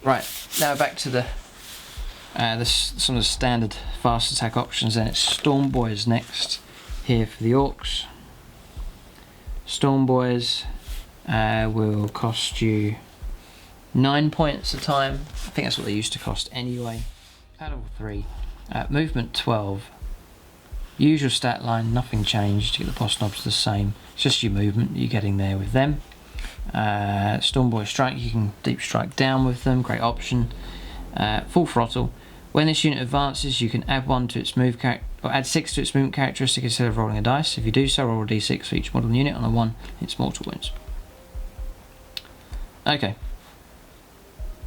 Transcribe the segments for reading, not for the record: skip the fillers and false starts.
Right, now back to some of the standard fast attack options. Then it's Stormboys next here for the Orks. Stormboys will cost you 9 points a time. I think that's what they used to cost anyway. Level 3, movement 12. Usual stat line, nothing changed. You get the boss knobs the same. It's just your movement you're getting there with them. Stormboy strike, you can deep strike down with them. Great option. Full throttle. When this unit advances, you can add 1 to its move or add 6 to its movement characteristic instead of rolling a dice. If you do so, roll a d6 for each model unit. On a 1, it's mortal wounds. Okay.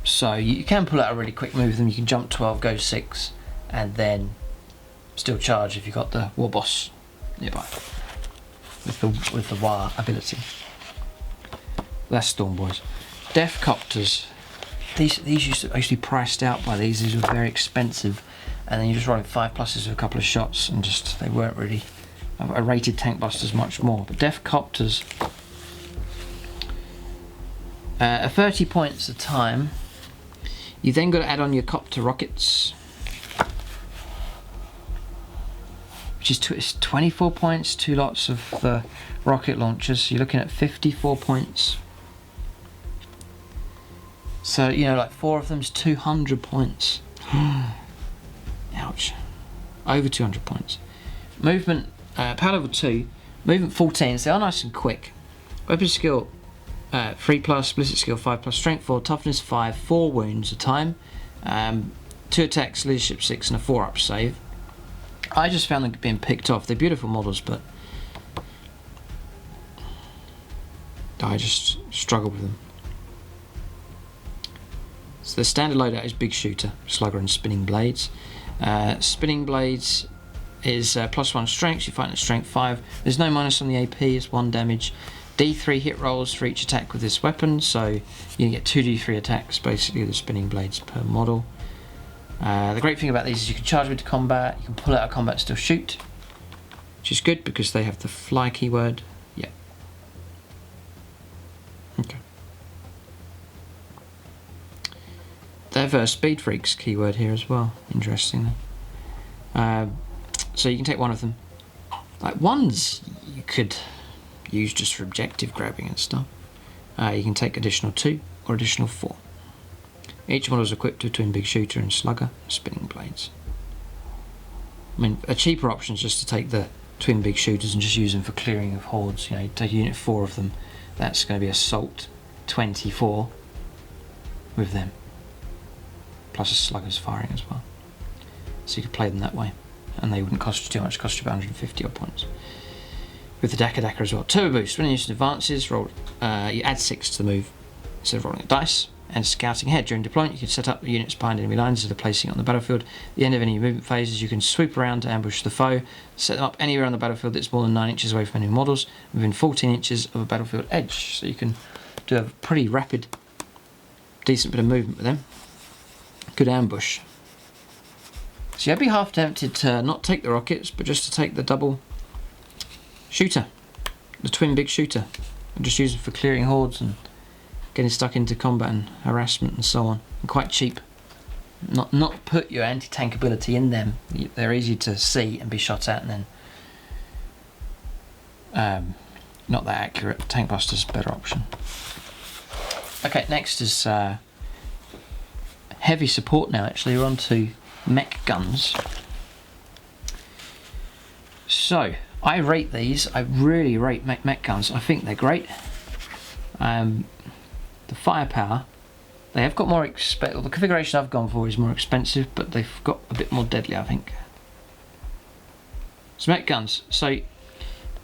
So you can pull out a really quick move with them. You can jump 12, go 6, and then still charge if you've got the war boss nearby with the War ability. That's Stormboys. Death Copters. These used to be priced out by these. These were very expensive, and then you're just rolling 5 pluses with a couple of shots, and just they weren't really. I rated tank busters much more, but Death Copters are 30 points a time. You then got to add on your copter rockets, which is 24 points. 2 lots of the rocket launchers. So you're looking at 54 points. So, you know, like 4 of them's 200 points. Ouch. Over 200 points. Movement, power level 2, movement 14, so they are nice and quick. Weapon skill 3+, ballistic skill 5+, strength 4, toughness 5, 4 wounds a time, 2 attacks, leadership 6, and a 4-up save. I just found them being picked off. They're beautiful models, but I just struggle with them. So the standard loadout is Big Shooter, Slugger, and Spinning Blades. Spinning Blades is +1 strength. You fight at strength 5. There's no minus on the AP. It's 1 damage. D3 hit rolls for each attack with this weapon, so you can get 2 D3 attacks basically with the Spinning Blades per model. The great thing about these is you can charge into combat, you can pull out of combat and still shoot, which is good because they have the fly keyword. Yeah. Okay. They have a Speed Freaks keyword here as well, interestingly. So you can take 1 of them. Like, ones you could use just for objective grabbing and stuff. You can take additional 2 or additional 4. Each model is equipped with Twin Big Shooter and Slugger and Spinning Blades. I mean, a cheaper option is just to take the Twin Big Shooters and just use them for clearing of hordes. You know, you take a unit 4 of them, that's going to be Assault 24 with them. Plus a Slugger's firing as well. So you could play them that way. And they wouldn't cost you too much, cost you about 150 odd points. With the Decca as well. Turbo Boost. When using advances, roll, you add 6 to the move instead of rolling a dice. And scouting ahead. During deployment, you can set up the units behind enemy lines instead of placing it on the battlefield. At the end of any movement phases, you can swoop around to ambush the foe. Set them up anywhere on the battlefield that's more than 9 inches away from enemy models, within 14 inches of a battlefield edge. So you can do a pretty rapid, decent bit of movement with them. Good ambush. So I'd be half tempted to not take the rockets, but just to take the double shooter, the Twin Big Shooter, and just use them for clearing hordes and getting stuck into combat and harassment and so on. And quite cheap. Not put your anti-tank ability in them. They're easy to see and be shot at, and then not that accurate. Tank Buster's a better option. Okay, next is heavy support now. Actually, we're on to Mechguns. So I rate these. I really rate Mechguns. I think they're great. The firepower, they have got more the configuration I've gone for is more expensive, but they've got a bit more deadly, I think. So Mechguns, so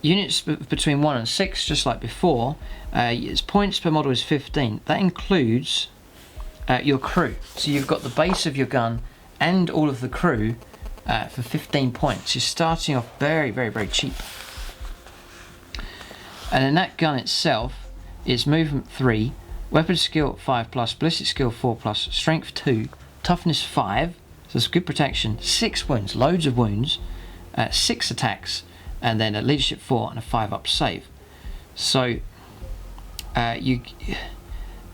units between 1 and 6, just like before, its points per model is 15. That includes your crew. So you've got the base of your gun and all of the crew for 15 points. You're starting off very, very, very cheap. And then that gun itself is movement 3, weapon skill 5+, ballistic skill 4+, strength 2, toughness 5, so it's good protection, 6 wounds, loads of wounds, 6 attacks, and then a leadership 4 and a 5-up save. So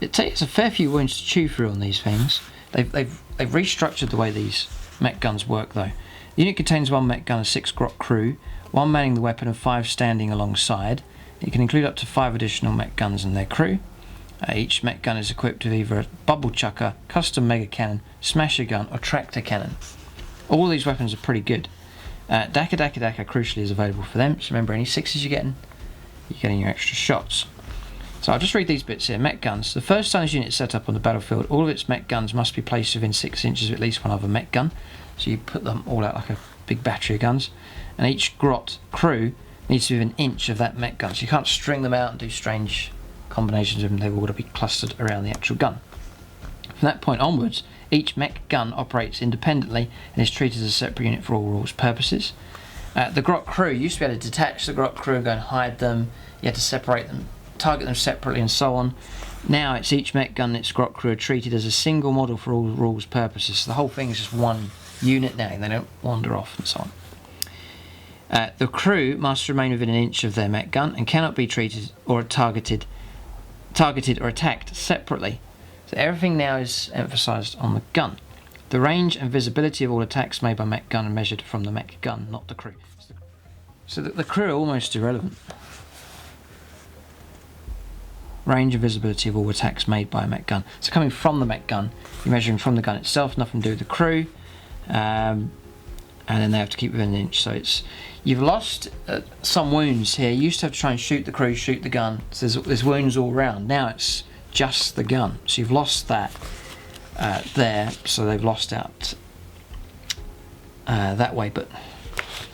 it takes a fair few wounds to chew through on these things. They've restructured the way these mech guns work though. The unit contains 1 mech gun and 6 grot crew, 1 manning the weapon and 5 standing alongside. It can include up to 5 additional mech guns and their crew. Each mech gun is equipped with either a bubble chucker, custom mega cannon, smasher gun or tractor cannon. All these weapons are pretty good. Decca crucially is available for them, so remember any 6s you're getting your extra shots. So I'll just read these bits here. Mech guns. The first time this unit is set up on the battlefield, all of its mech guns must be placed within 6 inches of at least one other mech gun. So you put them all out like a big battery of guns. And each grot crew needs to be within an inch of that mech gun. So you can't string them out and do strange combinations of them. They've all got to be clustered around the actual gun. From that point onwards, each mech gun operates independently and is treated as a separate unit for all rules purposes. The grot crew, you used to be able to detach the grot crew and go and hide them. You had to separate them, target them separately and so on. Now it's each mech gun and its grot crew are treated as a single model for all rules purposes. So the whole thing is just one unit now and they don't wander off and so on. The crew must remain within an inch of their mech gun and cannot be treated or targeted or attacked separately. So everything now is emphasised on the gun. The range and visibility of all attacks made by mech gun are measured from the mech gun, not the crew. So the crew are almost irrelevant. Range and visibility of all attacks made by a mech gun. So coming from the mech gun, you're measuring from the gun itself, nothing to do with the crew. And then they have to keep within an inch. So you've lost some wounds here. You used to have to try and shoot the crew, shoot the gun. So there's wounds all around. Now it's just the gun. So you've lost that there. So they've lost out that way, but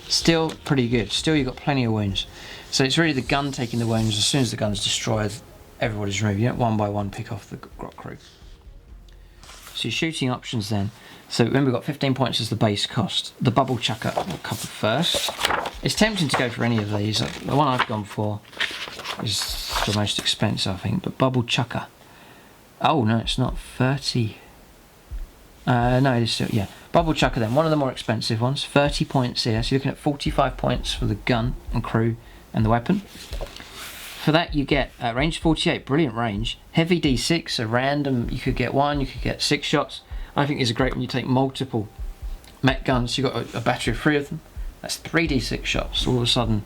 still pretty good. Still you've got plenty of wounds. So it's really the gun taking the wounds. As soon as the gun's destroyed, everybody's removed. You don't one by one pick off the grot crew. So your shooting options then. So remember we've got 15 points as the base cost. The bubble chucker will cover first. It's tempting to go for any of these. The one I've gone for is the most expensive I think, but bubble chucker. Oh no, it's not 30. No, it is still, yeah. Bubble chucker then, one of the more expensive ones. 30 points here, so you're looking at 45 points for the gun and crew and the weapon. For that you get range 48, brilliant range. Heavy D6, a random, you could get 1, you could get 6 shots. I think these are great when you take multiple mech guns. You've got a battery of 3 of them. That's 3 D6 shots. All of a sudden,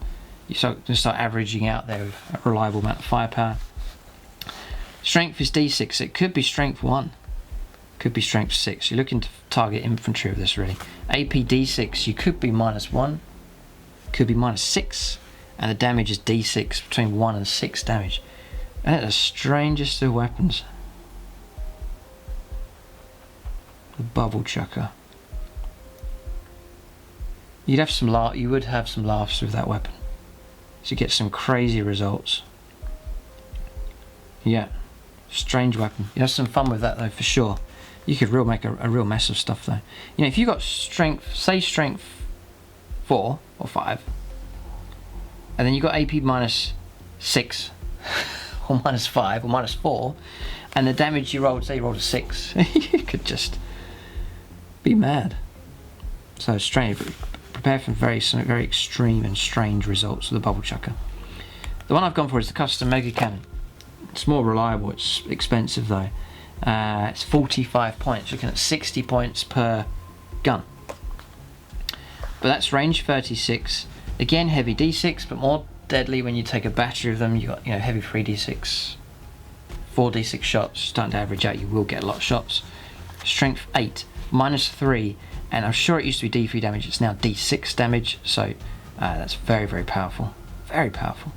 you start averaging out there with a reliable amount of firepower. Strength is D6. It could be strength 1. Could be strength 6. You're looking to target infantry with this really. AP D6. You could be -1. Could be -6. And the damage is D6 between 1 and 6 damage. And it's the strangest of weapons. The bubble chucker. You would have some laughs with that weapon. So you get some crazy results. Yeah, strange weapon. You have some fun with that though for sure. You could make a real mess of stuff though. You know, if you got strength, say strength 4 or 5, and then you got AP -6 or -5 or -4, and the damage you rolled, say you rolled a 6, you could just be mad. So strange, but prepare for some very extreme and strange results with the bubble chucker. The one I've gone for is the custom mega cannon. It's more reliable, it's expensive though. It's 45 points, looking at 60 points per gun. But that's range 36. Again, heavy D6, but more deadly when you take a battery of them. You got, heavy 3D6, 4D6 shots. Starting to average out, you will get a lot of shots. Strength 8, -3, and I'm sure it used to be D3 damage. It's now D6 damage. So that's very, very powerful. Very powerful.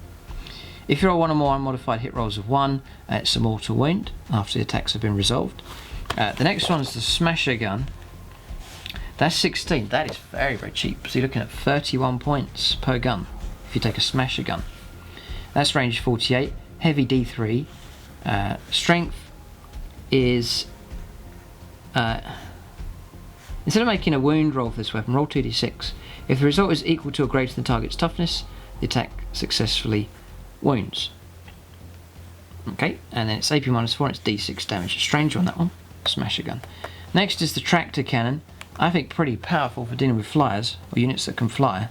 If you roll 1 or more unmodified hit rolls of 1, it's a mortal wound after the attacks have been resolved. The next one is the smasher gun. That's 16. That is very, very cheap. So you're looking at 31 points per gun if you take a smasher gun. That's range 48, heavy D3. Strength is... instead of making a wound roll for this weapon, roll 2d6. If the result is equal to or greater than the target's toughness, the attack successfully wounds. Okay, and then it's AP -4 and it's D6 damage. A strange one, that one. Smasher gun. Next is the tractor cannon. I think pretty powerful for dealing with flyers, or units that can fly.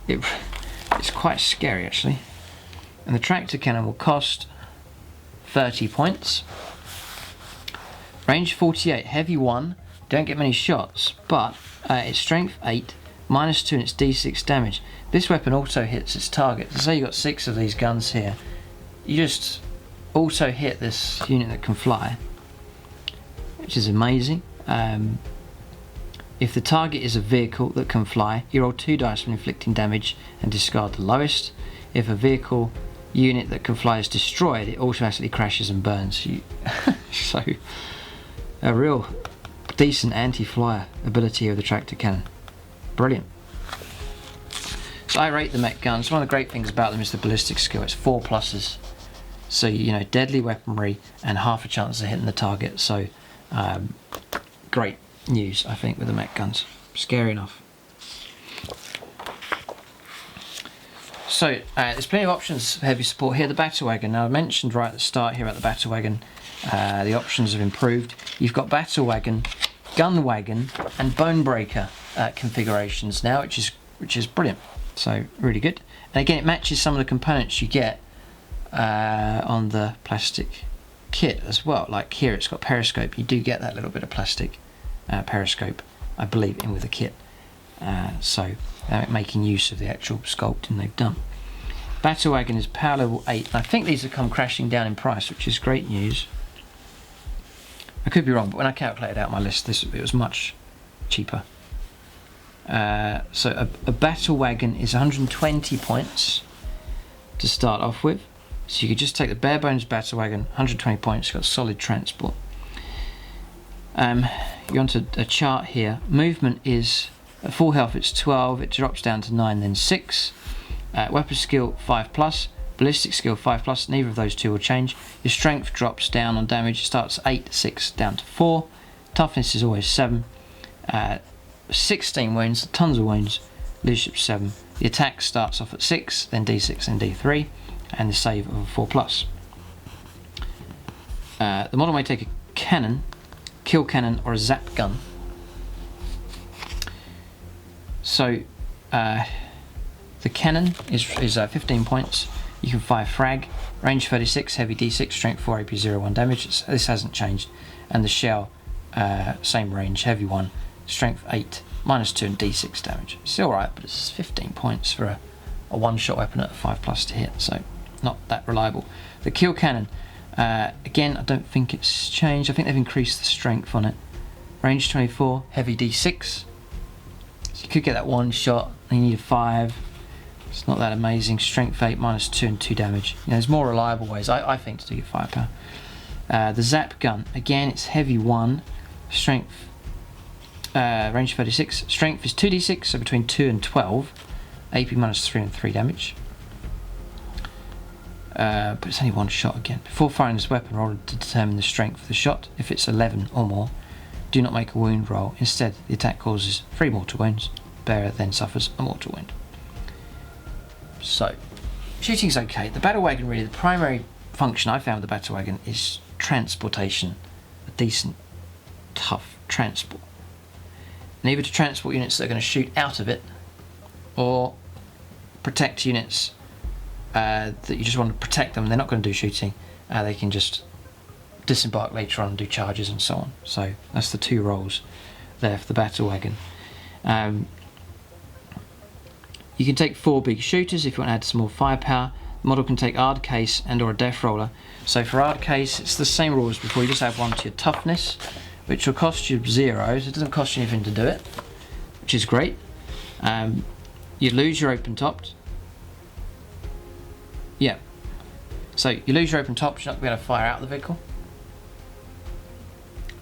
It's quite scary actually. And the tractor cannon will cost 30 points. Range 48, heavy 1. Don't get many shots, but it's strength 8, -2 and it's d6 damage. This weapon also hits its target. So say you've got 6 of these guns here. You just also hit this unit that can fly, which is amazing. If the target is a vehicle that can fly, you roll 2 dice when inflicting damage and discard the lowest. If a vehicle unit that can fly is destroyed, it automatically crashes and burns you. So, a real decent anti-flyer ability of the tractor cannon. Brilliant. So I rate the Mechguns. One of the great things about them is the ballistic skill. It's 4 pluses. So, you know, deadly weaponry and half a chance of hitting the target. So, great news, I think, with the Mechguns. Scary enough. So, there's plenty of options for heavy support here. The Battle Wagon. Now, I mentioned right at the start here about the Battle Wagon, the options have improved. You've got Battle Wagon, Gun Wagon, and Bonebreaker configurations now, which is brilliant. So, really good. And again, it matches some of the components you get on the plastic kit as well. Like here, it's got periscope. You do get that little bit of plastic periscope, I believe, in with the kit. So making use of the actual sculpting they've done. Battle Wagon is power level 8. I think these have come crashing down in price, which is great news. I could be wrong, but when I calculated out my list, it was much cheaper. So a Battle Wagon is 120 points to start off with. So you could just take the bare bones Battle Wagon, 120 points, you've got solid transport. You're onto a chart here. Movement is at full health, it's 12, it drops down to 9, then 6. Weapon skill 5+, ballistic skill 5+, neither of those two will change. Your strength drops down on damage, it starts at 8, 6 down to 4. Toughness is always 7. 16 wounds, tons of wounds. Leadership 7. The attack starts off at 6, then d6 and d3, and the save of a 4+. The model may take a cannon, kill cannon, or a zap gun. So the cannon is 15 points. You can fire frag, range 36, heavy d6, strength 4, AP 0, 1 damage. This hasn't changed. And the shell, same range, heavy 1, strength 8, -2 and d6 damage. It's alright, but it's 15 points for a one-shot weapon at a 5+ to hit, so not that reliable. The kill cannon, again, I don't think it's changed. I think they've increased the strength on it. Range 24, heavy d6. So you could get that one shot, and you need a 5. It's not that amazing. Strength 8, -2 and 2 damage. You know, there's more reliable ways, I think, to do your firepower. The zap gun, again, it's heavy 1, strength, range 36. Strength is 2d6, so between 2 and 12. AP -3 and 3 damage. But it's only one shot again. Before firing this weapon, roll to determine the strength of the shot. If it's 11 or more, do not make a wound roll. Instead, the attack causes 3 mortal wounds. Bearer then suffers a mortal wound. So, shooting's okay. The Battle Wagon, really, the primary function I found with the Battle Wagon is transportation. A decent, tough transport. And either to transport units that are going to shoot out of it, or protect units that you just want to protect them. They're not going to do shooting. They can just disembark later on and do charges and so on. So that's the 2 roles there for the Battle Wagon. You can take 4 big shooters if you want to add some more firepower. The model can take Ard Case and or a Death Roller. So for Ard Case, it's the same rules before. You just add 1 to your toughness, which will cost you 0, so it doesn't cost you anything to do it, which is great. You lose your open topped. Yeah. So you lose your open tops, you're not going to be able to fire out the vehicle,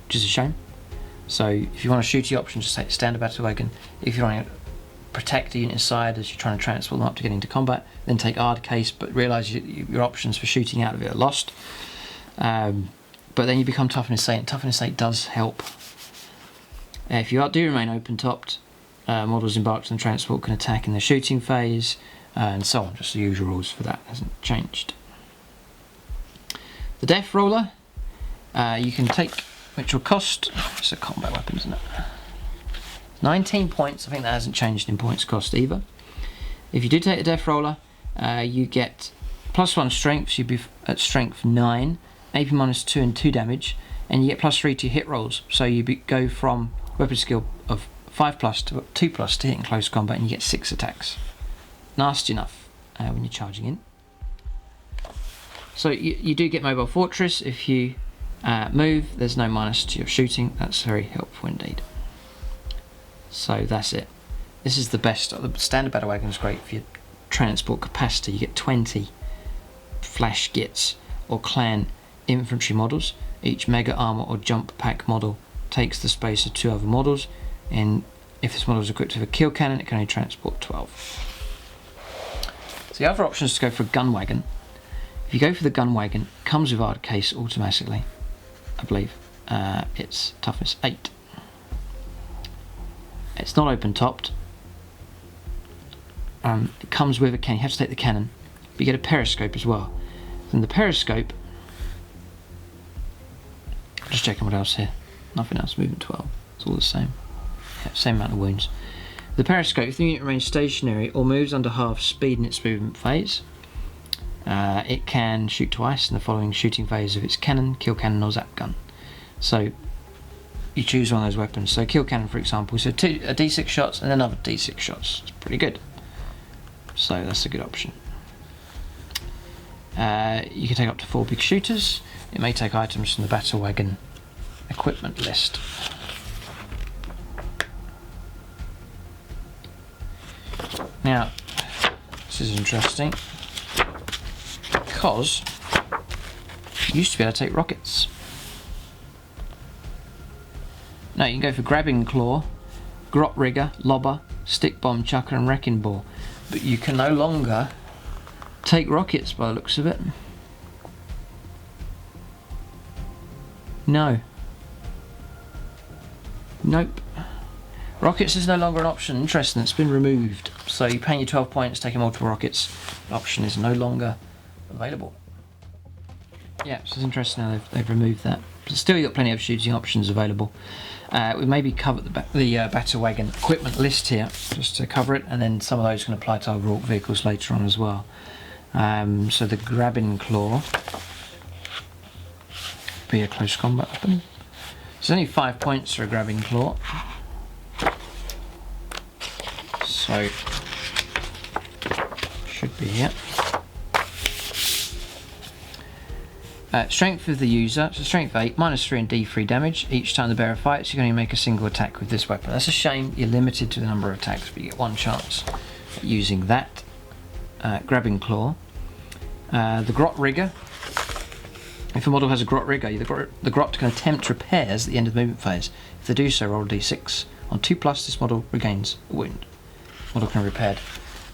which is a shame. So if you want to shoot the option, just take Standard Battle Wagon. If you want to protect the unit inside as you're trying to transport them up to get into combat, then take Ard Case, but realise your options for shooting out of it are lost. But then you become Toughness 8, and Toughness 8 does help. If you do remain open-topped, models embarked on the transport can attack in the shooting phase, and so on. Just the usual rules for that hasn't changed. The Death Roller, you can take, which will cost, it's a combat weapon, isn't it? 19 points, I think that hasn't changed in points cost either. If you do take the Death Roller, you get +1 strength, so you'd be at strength 9, AP -2 and 2 damage, and you get +3 to hit rolls. So you go from weapon skill of 5+ to 2+ to hit in close combat, and you get 6 attacks. Nasty enough when you're charging in. So you do get Mobile Fortress. If you move, there's no minus to your shooting. That's very helpful indeed. So that's it. This is the best. The standard battle wagon is great for your transport capacity. You get 20 flash gits or clan infantry models. Each mega armor or jump pack model takes the space of 2 other models, and if this model is equipped with a kill cannon, it can only transport 12. So the other option is to go for a gun wagon. If you go for the gun wagon, it comes with hard case automatically, I believe. It's toughness 8. It's not open topped. It comes with a cannon. You have to take the cannon, but you get a periscope as well. Then the periscope, just checking what else here. Nothing else. Movement 12. It's all the same. Yeah, same amount of wounds. The periscope, if the unit remains stationary or moves under half speed in its movement phase, it can shoot twice in the following shooting phase of its cannon, kill cannon, or zap gun. So you choose one of those weapons. So kill cannon, for example, so a D6 shots and then another D6 shots. It's pretty good. So that's a good option. You can take up to 4 big shooters. It may take items from the battle wagon equipment list. Now, this is interesting because you used to be able to take rockets. Now you can go for grabbing claw, grot rigger, lobber, stick bomb chucker, and wrecking ball, but you can no longer take rockets by the looks of it. No. Nope. Rockets is no longer an option. Interesting, it's been removed. So you pay your 12 points, taking multiple rockets. The option is no longer available. Yeah, so it's interesting how they've removed that. But still, you've got plenty of shooting options available. We maybe covered the battle wagon equipment list here, just to cover it, and then some of those can apply to other Ork vehicles later on as well. So the grabbing claw be a close combat weapon. There's only 5 points for a grabbing claw. So should be here. Strength of the user, so strength 8, -3 and D3 damage. Each time the bearer fights, you can only make a single attack with this weapon. That's a shame, you're limited to the number of attacks, but you get one chance at using that. Grabbing claw. The grot rigger. If a model has a grot rigger, the grot can attempt repairs at the end of the movement phase. If they do so, roll a D6. On 2+, this model regains a wound. Model can be repaired.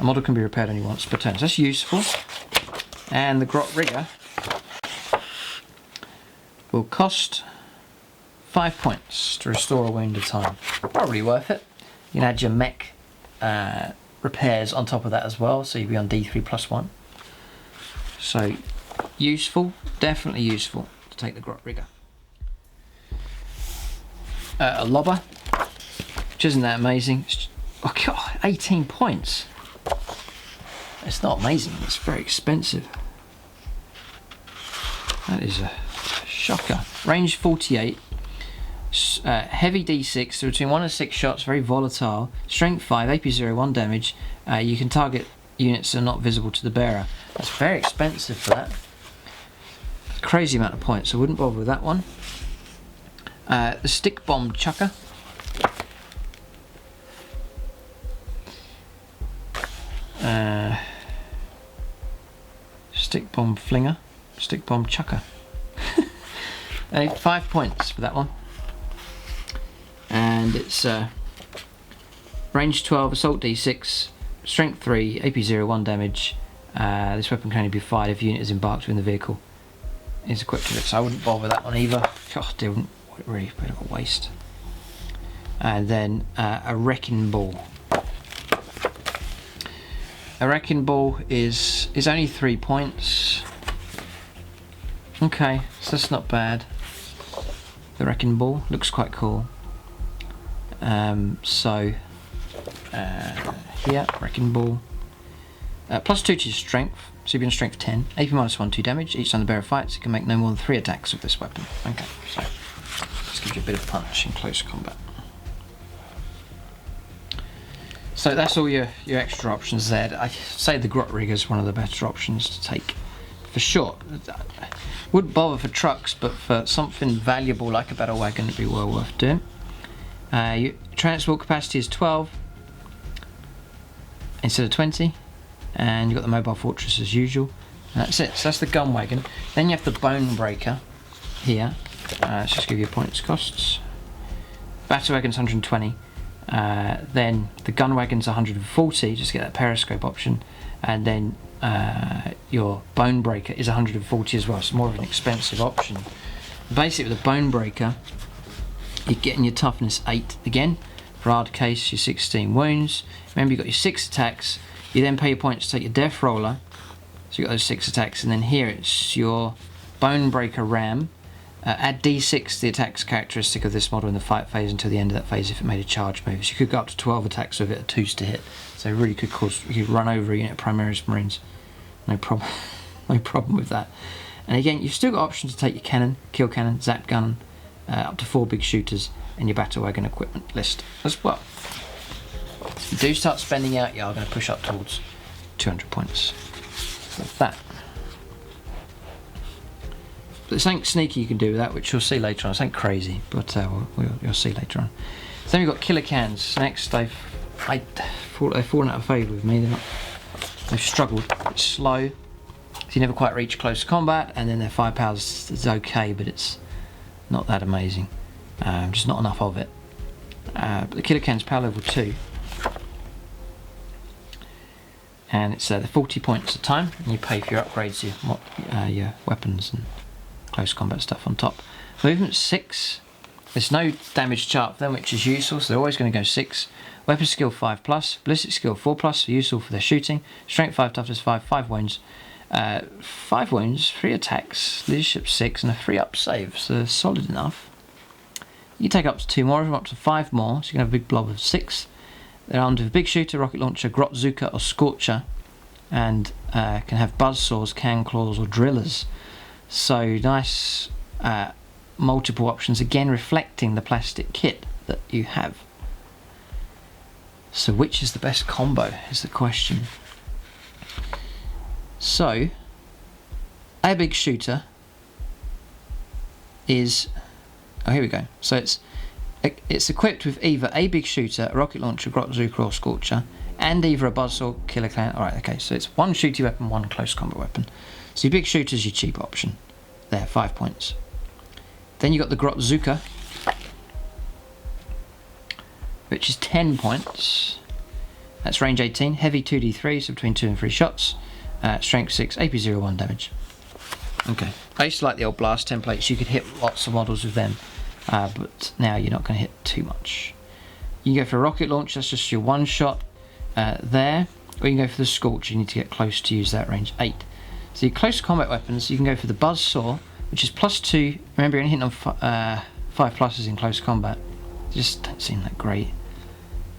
A model can be repaired only once per turn, so that's useful. And the grot rigger will cost 5 points to restore a wound at a time. Probably worth it. You can add your mech repairs on top of that as well, so you'll be on D3 +1. So useful, definitely useful to take the grot rigger. A lobber, which isn't that amazing. Oh God, 18 points. It's not amazing, it's very expensive. That is a shocker. Range 48. Heavy D6, so between 1 and 6 shots, very volatile. Strength 5, AP 0, 1 damage. You can target units that are not visible to the bearer. That's very expensive for that. Crazy amount of points, so I wouldn't bother with that one. The stick bomb chucker. Stick bomb flinger. Stick bomb chucker. 5 points for that one. And it's range 12, assault D6, strength 3, AP 0, 1 damage. This weapon can only be fired if the unit is embarked within the vehicle. It's equipped with it, so I wouldn't bother with that one either. God, it wouldn't really be a bit of a waste. And then a wrecking ball. A wrecking ball is only 3 points. Okay, so that's not bad. The wrecking ball looks quite cool. Here, wrecking ball. +2 to your strength, so you've been strength 10, AP -1, 2 damage. Each time the bearer fights, you can make no more than 3 attacks with this weapon. Okay, so this gives you a bit of punch in close combat. So that's all your extra options there. I say the Grot Rigger is one of the better options to take, for sure. Wouldn't bother for trucks, but for something valuable like a battle wagon, it'd be well worth doing. Your transport capacity is 12 instead of 20, and you've got the mobile fortress as usual. And that's it. So that's the gun wagon. Then you have the Bonebreaker here. Let's just give you points costs. Battle wagon's 120. Then the gun wagon's 140, just to get that periscope option, and then your Bonebreaker is 140 as well, so more of an expensive option. Basically with the Bonebreaker, you're getting your toughness 8 again, for hard case your 16 wounds. Remember you've got your 6 attacks, you then pay your points to take your death roller, so you've got those 6 attacks, and then here it's your Bonebreaker Ram. Add D6 to the attacks characteristic of this model in the fight phase until the end of that phase if it made a charge move. So you could go up to 12 attacks with it at 2s to hit. So it really could cause, you could run over a unit of Primaris Marines. No problem, no problem with that. And again, you've still got options to take your cannon, kill cannon, zap gun, up to 4 big shooters, and your battle wagon equipment list as well. If you do start spending out, you are going to push up towards 200 points with that. But there's something sneaky you can do with that, which you'll see later on. It's something crazy, but you'll see later on. So then we've got killer cans. Next, they've fallen out of favour with me. They've struggled. It's slow, so you never quite reach close combat, and then their firepower is okay, but it's not that amazing. Just not enough of it. But the killer can's power level 2. And it's the 40 points a time, and you pay for your upgrades, your weapons and close combat stuff on top. Movement 6. There's no damage chart for them, which is useful, so they're always going to go 6. Weapon skill 5+, ballistic skill 4+, so useful for their shooting. Strength 5, toughness 5, 5 wounds. 5 wounds, 3 attacks, leadership 6, and a 3 up save, so solid enough. You can take up to 2 more of them, up to 5 more, so you can have a big blob of 6. They're armed with a big shooter, rocket launcher, grotzuka or scorcher, and can have buzzsaws, can claws or drillers. So nice multiple options, again reflecting the plastic kit that you have. So which is the best combo is the question. So a big shooter is, oh here we go, so it's equipped with either a big shooter, a rocket launcher, grotzuka or scorcher, and either a buzzsaw, killer clan. Alright, okay, so it's 1 shooty weapon, 1 close combat weapon. So your big shooter is your cheap option. There, 5 points. Then you got the grotzuka, which is 10 points. That's range 18, heavy 2d3, so between 2 and 3 shots. Strength 6, AP 0, 1 damage. Okay, I used to like the old blast templates, you could hit lots of models with them, but now you're not going to hit too much. You can go for a rocket launch, that's just your 1 shot there, or you can go for the scorch, you need to get close to use that, range 8. So your close combat weapons, you can go for the buzzsaw, which is +2. Remember, you're only hitting on 5 pluses in close combat. They just don't seem that great.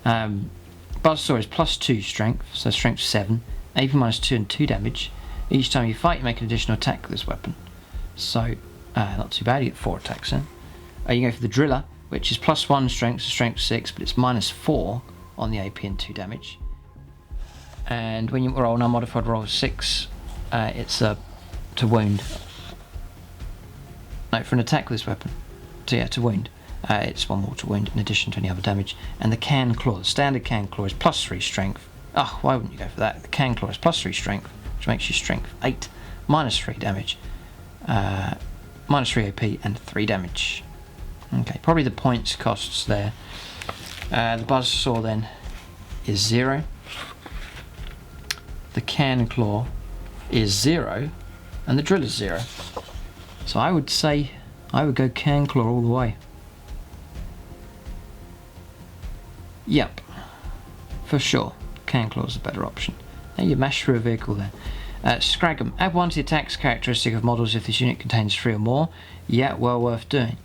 Buzzsaw is +2 strength, so strength 7, AP -2 and 2 damage. Each time you fight, you make an additional attack with this weapon. So, not too bad, you get 4 attacks in. You can go for the driller, which is +1 strength, so strength 6, but it's -4 on the AP and 2 damage. And when you roll an unmodified roll of 6, it's to wound. No, for an attack with this weapon. So yeah, to wound. It's 1 more to wound in addition to any other damage. And the can claw, the standard can claw is +3 strength. Oh, why wouldn't you go for that? The can claw is +3 strength, which makes you strength 8, -3 damage, -3 AP and 3 damage. Okay, probably the points costs there. The buzzsaw then is 0. The can claw is 0, and the drill is 0. So I would say I would go can claw all the way. Yep, for sure, can claw is a better option. Now you mash through a vehicle there. Scrag'em, add 1 to the attacks characteristic of models if this unit contains 3 or more. Yeah, well worth doing.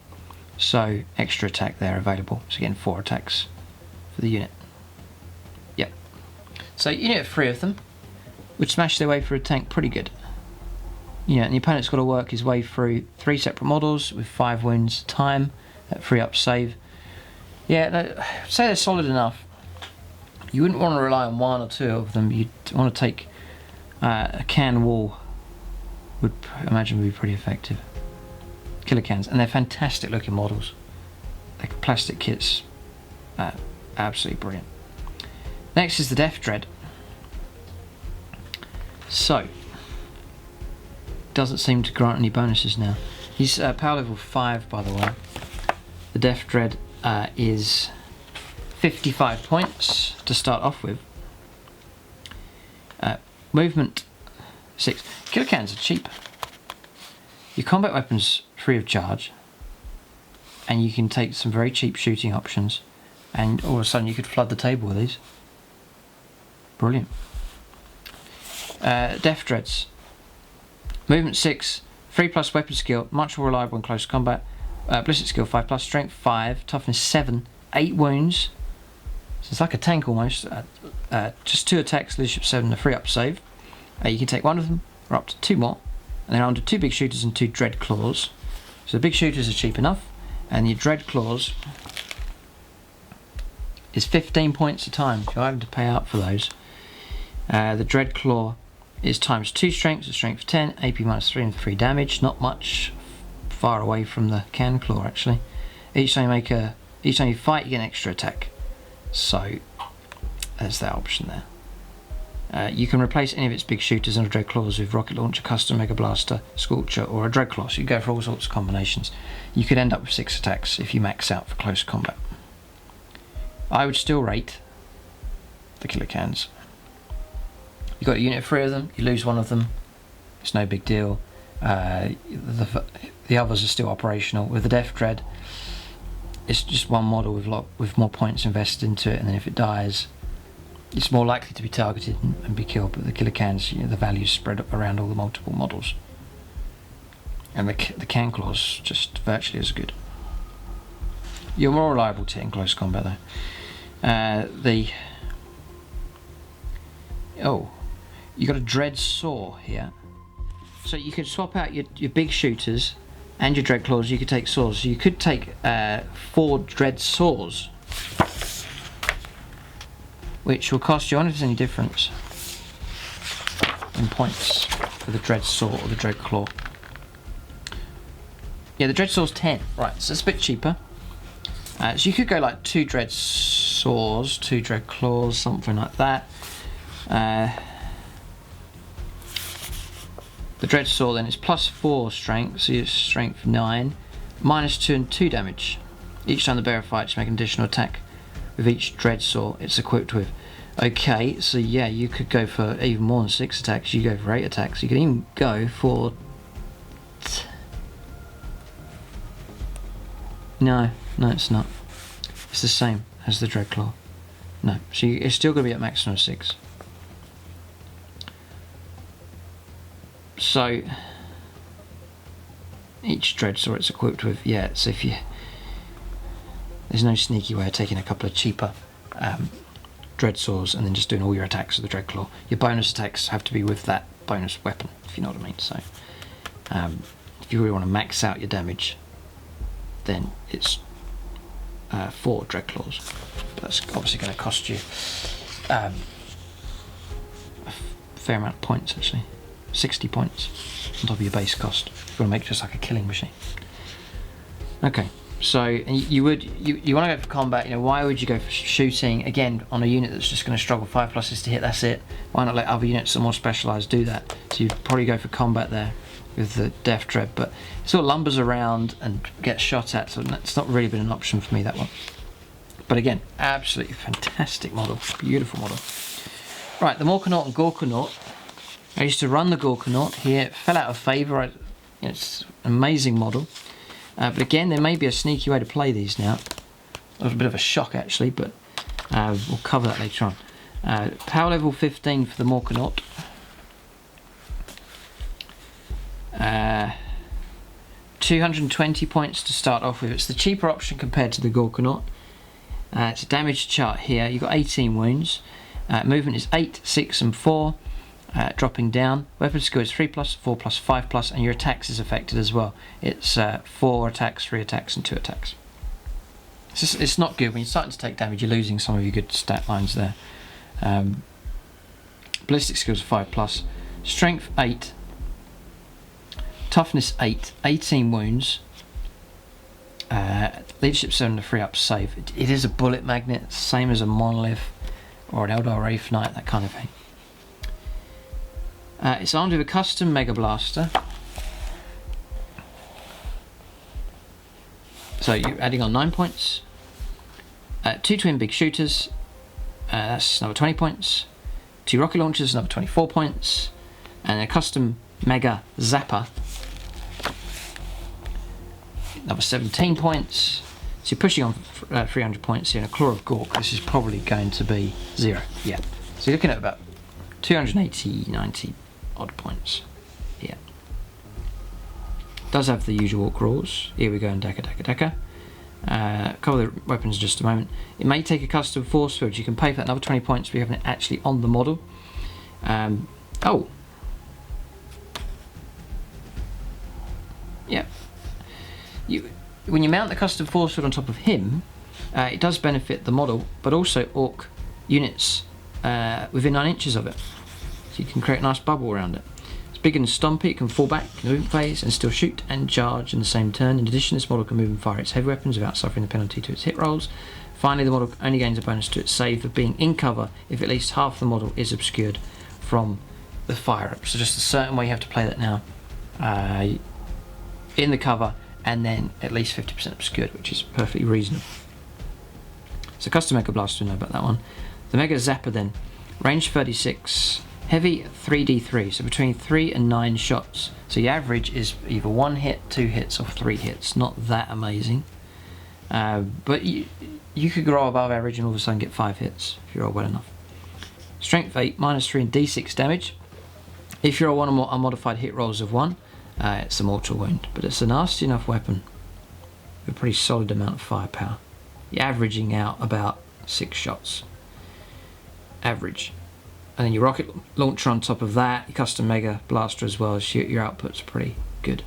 So extra attack there available. So again, 4 attacks for the unit. Yep. So you need 3 of them. would smash their way through a tank pretty good. And the opponent's got to work his way through 3 separate models with 5 wounds time at 3 up save. Yeah, say they're solid enough. You wouldn't want to rely on 1 or 2 of them. You'd want to take a can wall. Would imagine would be pretty effective. Killer cans, and they're fantastic looking models. Like plastic kits, absolutely brilliant. Next is the Death Dread. So, doesn't seem to grant any bonuses now. He's power level 5, by the way. The Death Dread is 55 points to start off with. Movement 6. Killer cans are cheap. Your combat weapons free of charge, and you can take some very cheap shooting options, and all of a sudden you could flood the table with these. Brilliant. Death Dreads. Movement 6, 3+ weapon skill, much more reliable in close combat. Ballistic skill 5+, strength 5, toughness 7, 8 wounds. So it's like a tank almost. Just 2 attacks, leadership 7, a 3 up save. You can take 1 of them, or up to 2 more. And then under 2 big shooters and 2 dread claws. So the big shooters are cheap enough, and your dread claws is 15 points a time. You're having to pay out for those. The dread claw is times 2 strength, so strength 10, AP -3 and 3 damage. Not much far away from the can claw actually. Each time you fight, you get an extra attack. So there's that option there. You can replace any of its big shooters and dread claws with rocket launcher, custom mega blaster, scorcher, or a dread claw. So you go for all sorts of combinations. You could end up with 6 attacks if you max out for close combat. I would still rate the killer cans. You got a unit of 3 of them. You lose 1 of them, it's no big deal. The others are still operational. With the Death Dread, it's just 1 model with more points invested into it, and then if it dies, it's more likely to be targeted and be killed. But the killer cans, the value's spread up around all the multiple models, and the can claws just virtually as good. You're more reliable to hit in close combat though. You got a dread saw here, so you could swap out your big shooters and your dread claws. You could take saws, so you could take 4 dread saws, which will cost you, I wonder if there's any difference in points for the dread saw or the dread claw. Yeah, the dread saw's 10, right, so it's a bit cheaper. So you could go like 2 dread saws, 2 dread claws, something like that. The dread saw then is +4 strength, so your strength 9, -2 and 2 damage. Each time the bearer fights, make an additional attack with each dread saw it's equipped with. Okay, so yeah, you could go for even more than 6 attacks. You go for 8 attacks. You could even go for no, it's not. It's the same as the dread claw. No, so it's still going to be at maximum 6. So each dread saw it's equipped with, yeah. So there's no sneaky way of taking a couple of cheaper dread saws and then just doing all your attacks with the dread claw. Your bonus attacks have to be with that bonus weapon, if you know what I mean. So if you really want to max out your damage, then it's 4 dread claws. But that's obviously going to cost you a fair amount of points actually. 60 points on top of your base cost if you want to make just like a killing machine. Okay, so you want to go for combat. Why would you go for shooting again on a unit that's just going to struggle 5+ to hit? That's it. Why not let other units that are more specialised do that? So you'd probably go for combat there with the Death Dread, but it sort of lumbers around and gets shot at, so it's not really been an option for me, that one. But again, absolutely fantastic model, beautiful model. Right, the Morkanaut and Gorkanaut. I used to run the Gorkanaut here. It fell out of favour. It's an amazing model. But again, there may be a sneaky way to play these now. It was a bit of a shock actually, but we'll cover that later on. Power level 15 for the Morkanaut. 220 points to start off with. It's the cheaper option compared to the Gorkanaut. It's a damage chart here. You've got 18 wounds. Movement is 8, 6 and 4. Dropping down, weapon skill is 3+, 4+, 5+, and your attacks is affected as well. It's 4 attacks, 3 attacks, and 2 attacks. It's not good. When you're starting to take damage, you're losing some of your good stat lines there. Ballistic skills 5+, strength 8, toughness 8, 18 wounds, leadership 7 to 3 up save. It is a bullet magnet, same as a monolith or an Eldar Wraith Knight, that kind of thing. It's armed with a custom Mega Blaster. So you're adding on 9 points. 2 twin big shooters, that's another 20 points. 2 rocket launchers, another 24 points. And a custom Mega Zapper, another 17 points. So you're pushing on 300 points here. And a Claw of Gork, this is probably going to be 0. Yeah. So you're looking at about 280, 90 odd points here. Does have the usual Ork rules. Here we go in Decca. Cover the weapons in just a moment. It may take a custom force field. You can pay for that another 20 points if you have it actually on the model. Oh. Yeah. When you mount the custom force field on top of him, it does benefit the model, but also Ork units within 9 inches of it. So you can create a nice bubble around it. It's big and stompy, it can fall back in the movement phase and still shoot and charge in the same turn. In addition, this model can move and fire its heavy weapons without suffering the penalty to its hit rolls. Finally, the model only gains a bonus to its save for being in cover if at least half the model is obscured from the fire up. So just a certain way you have to play that now. In the cover and then at least 50% obscured, which is perfectly reasonable. So custom Mega Blaster, we know about that one. The Mega Zapper then, range 36, heavy 3d3, so between 3 and 9 shots. So your average is either 1 hit, 2 hits, or 3 hits. Not that amazing. But you could grow above average and all of a sudden get 5 hits if you roll well enough. Strength 8, -3 and d6 damage. If you roll one or more unmodified hit rolls of 1, it's a mortal wound. But it's a nasty enough weapon with a pretty solid amount of firepower. You're averaging out about 6 shots. Average. And then your rocket launcher on top of that, your custom Mega Blaster as well, as your output's pretty good.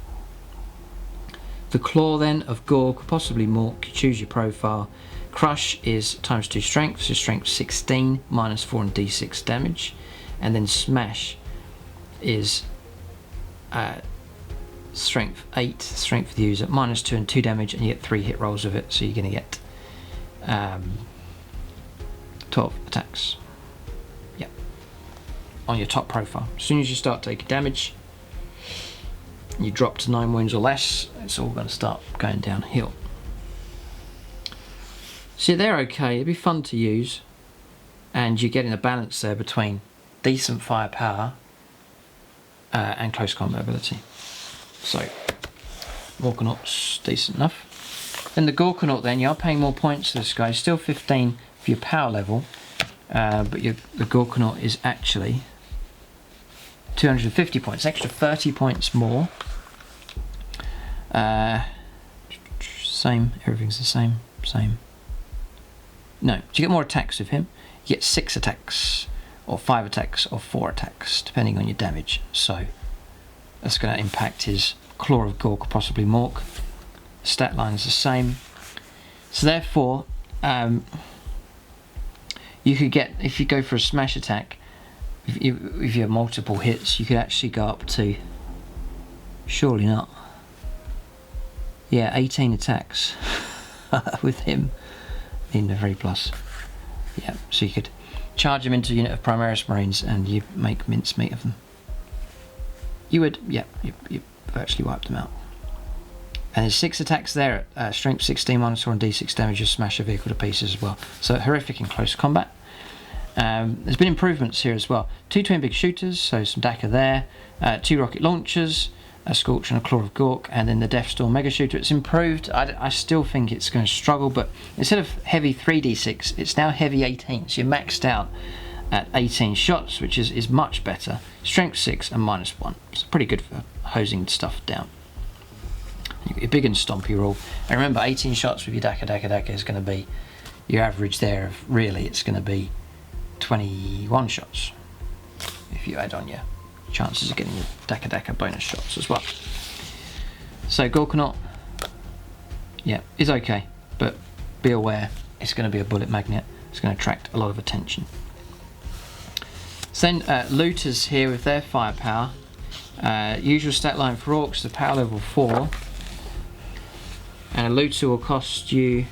The Claw then of Gork, possibly Mork, you choose your profile. Crush is ×2 strength, so strength 16, -4 and d6 damage. And then Smash is strength 8, strength for the user, -2 and 2 damage, and you get 3 hit rolls of it, so you're going to get 12 attacks. Yep. On your top profile. As soon as you start taking damage, you drop to 9 wounds or less, it's all going to start going downhill. So they're okay, it'd be fun to use, and you're getting a balance there between decent firepower and close combat ability. So, Gorkanauts, decent enough. Then the Gorkanaut then, you are paying more points to this guy, still 15 for your power level, but the Gorkanaut is actually 250 points, extra 30 points more. Same, everything's the same. No, so you get more attacks with him. You get 6 attacks, or 5 attacks, or 4 attacks, depending on your damage. So that's going to impact his Claw of Gork, or possibly Mork. Stat line is the same. So therefore, you could get, if you go for a smash attack, if you have multiple hits, you could actually go up to, surely not, yeah, 18 attacks with him in the 3+. Yeah, so you could charge him into a unit of Primaris Marines and you make mincemeat of them. You would, yeah, you virtually wiped them out. And there's 6 attacks there at strength 16, -4 and d6 damage, you smash a vehicle to pieces as well. So horrific in close combat. There's been improvements here as well. 2 twin big shooters, so some Decca there. 2 rocket launchers, a Scorch and a Claw of Gork, and then the Deathstorm Mega Shooter. It's improved. I still think it's going to struggle, but instead of heavy 3d6, it's now heavy 18. So you're maxed out at 18 shots, which is much better. Strength 6 and -1. It's pretty good for hosing stuff down. Your big and stompy roll. And remember, 18 shots with your Decca is going to be your average there. Really, it's going to be 21 shots if you add on your chances of getting your Decca bonus shots as well. So Gorkanaut, yeah, is okay, but be aware it's going to be a bullet magnet. It's going to attract a lot of attention. So then looters here with their firepower. Usual stat line for orcs, the power level 4, and a looter will cost you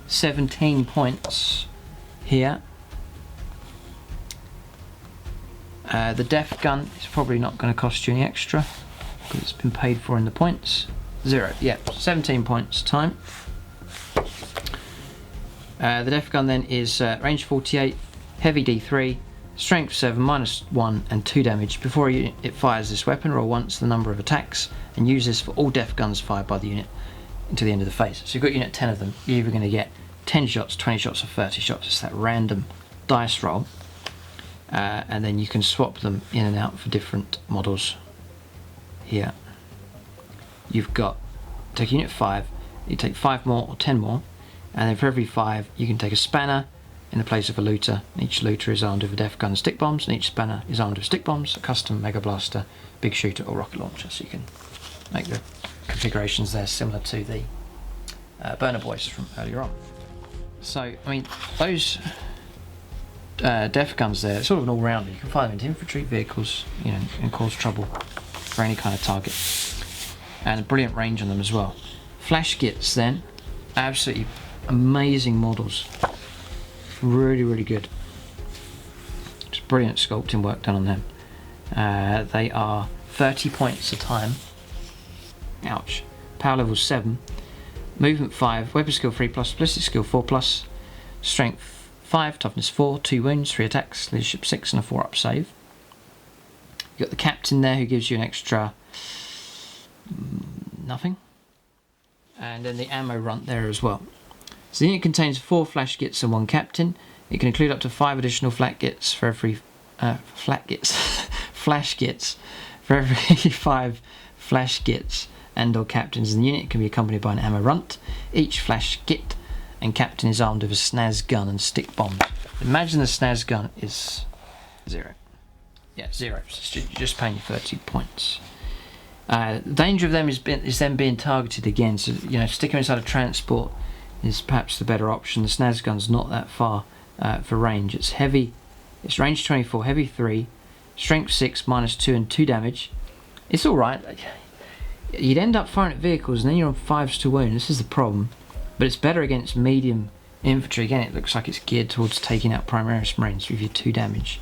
17 points here. The def gun is probably not going to cost you any extra because it's been paid for in the points. 0, yeah, 17 points time. The def gun then is range 48, heavy D3, strength 7, -1 and 2 damage. Before it fires this weapon, roll once the number of attacks and use this for all def guns fired by the unit until the end of the phase. So you've got unit 10 of them, you're either going to get 10 shots, 20 shots or 30 shots. It's that random dice roll. And then you can swap them in and out for different models here. You've got, take unit 5, you take 5 more or 10 more, and then for every 5 you can take a spanner in the place of a looter. Each looter is armed with a def gun and stick bombs, and each spanner is armed with stick bombs, a custom mega blaster, big shooter or rocket launcher. So you can make the configurations there similar to the burner boys from earlier on. So I mean, those def guns there, it's sort of an all-rounder. You can fire them into infantry vehicles, you know, and cause trouble for any kind of target, and a brilliant range on them as well. Flash Gits then, absolutely amazing models, really good. Just brilliant sculpting work done on them. They are 30 points a time. Ouch. Power level 7, movement 5, weapon skill 3+, ballistic skill 4+, strength 5, toughness 4, 2 wounds, 3 attacks, leadership 6 and a 4-up save. You've got the captain there who gives you an extra nothing. And then the ammo runt there as well. So the unit contains 4 flash gits and 1 captain. It can include up to 5 additional flat gits for every flash gits for every 5 flash gits and or captains in the unit. It can be accompanied by an ammo runt. Each flash git and captain is armed with a snaz gun and stick bombs. Imagine the snaz gun is 0. Yeah, 0. So you're just paying you 30 points. The danger of them is them being targeted again. So you know, sticking them inside a transport is perhaps the better option. The snaz gun's not that far for range. It's heavy. It's range 24, heavy 3, strength 6, -2 and 2 damage. It's all right. You'd end up firing at vehicles and then you're on 5s to wound. This is the problem. But it's better against medium infantry. Again, it looks like it's geared towards taking out Primaris Marines with your 2 damage.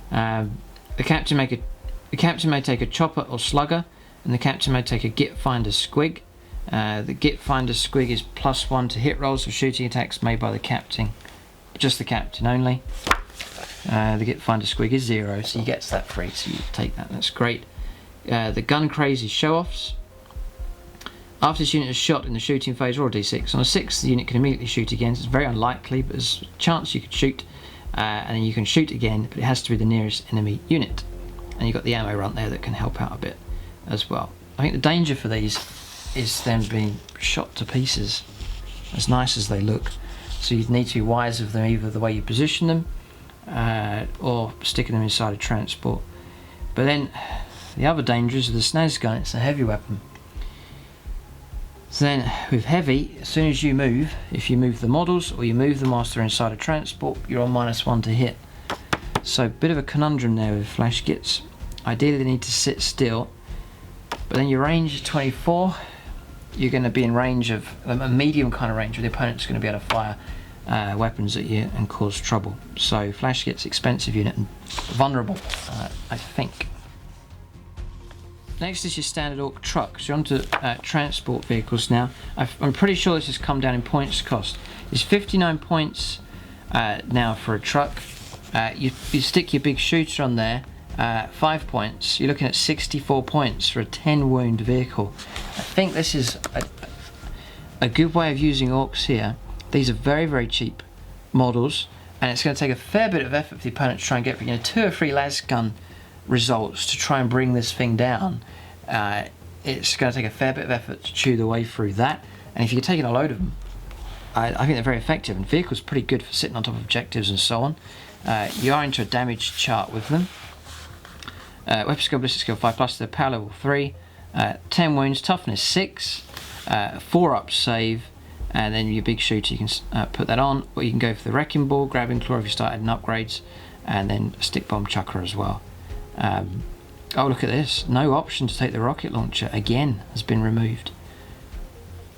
The captain may take a chopper or slugger, and the captain may take a Git Finder Squig. The Git Finder Squig is +1 to hit rolls for shooting attacks made by the captain, just the captain only. The Git Finder Squig is 0, so he gets that free, so you take that, that's great. The gun craze is show-offs. After this unit is shot in the shooting phase, roll a d6. On a 6, the unit can immediately shoot again. It's very unlikely, but there's a chance you could shoot, and then you can shoot again, but it has to be the nearest enemy unit. And you've got the ammo runt there that can help out a bit as well. I think the danger for these is them being shot to pieces, as nice as they look. So you'd need to be wise of them, either the way you position them, or sticking them inside a transport. But then the other danger is with the snaz gun. It's a heavy weapon. So then with heavy, as soon as you move, if you move the models or you move them whilst they're inside a transport, you're on -1 to hit. So a bit of a conundrum there with flash gits. Ideally they need to sit still, but then your range is 24. You're going to be in range of a medium kind of range where the opponent's going to be able to fire weapons at you and cause trouble. So flash gits, expensive unit and vulnerable, I think. Next is your standard orc truck. So you're onto transport vehicles now. I'm pretty sure this has come down in points cost. It's 59 points now for a truck. You stick your big shooter on there, 5 points. You're looking at 64 points for a 10 wound vehicle. I think this is a good way of using orcs here. These are very cheap models, and it's going to take a fair bit of effort for the opponent to try and get 2 or 3 las gun results to try and bring this thing down. It's going to take a fair bit of effort to chew the way through that, and if you're taking a load of them, I think they're very effective, and vehicles pretty good for sitting on top of objectives and so on. You are into a damage chart with them, Weapon skill, ballistic skill 5+, the power level 3, 10 wounds, toughness 6, 4 up save, and then your big shooter, you can put that on, or you can go for the Wrecking Ball, Grabbing Claw if you start adding upgrades, and then Stick Bomb Chucker as well. Oh, look at this, no option to take the rocket launcher again has been removed.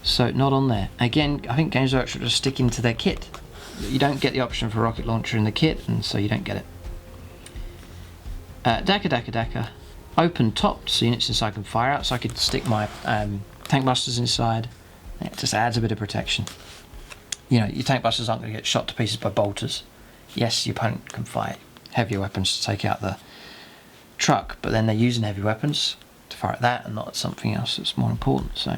So not on there. Again, I think Games Workshop just stick into their kit. You don't get the option for rocket launcher in the kit, and so you don't get it. Decca. Open top so units inside can fire out, so I could stick my tank busters inside. It just adds a bit of protection. You know, your tank busters aren't going to get shot to pieces by bolters. Yes, your opponent can fire heavier weapons to take out the truck, but then they're using heavy weapons to fire at that and not at something else that's more important. So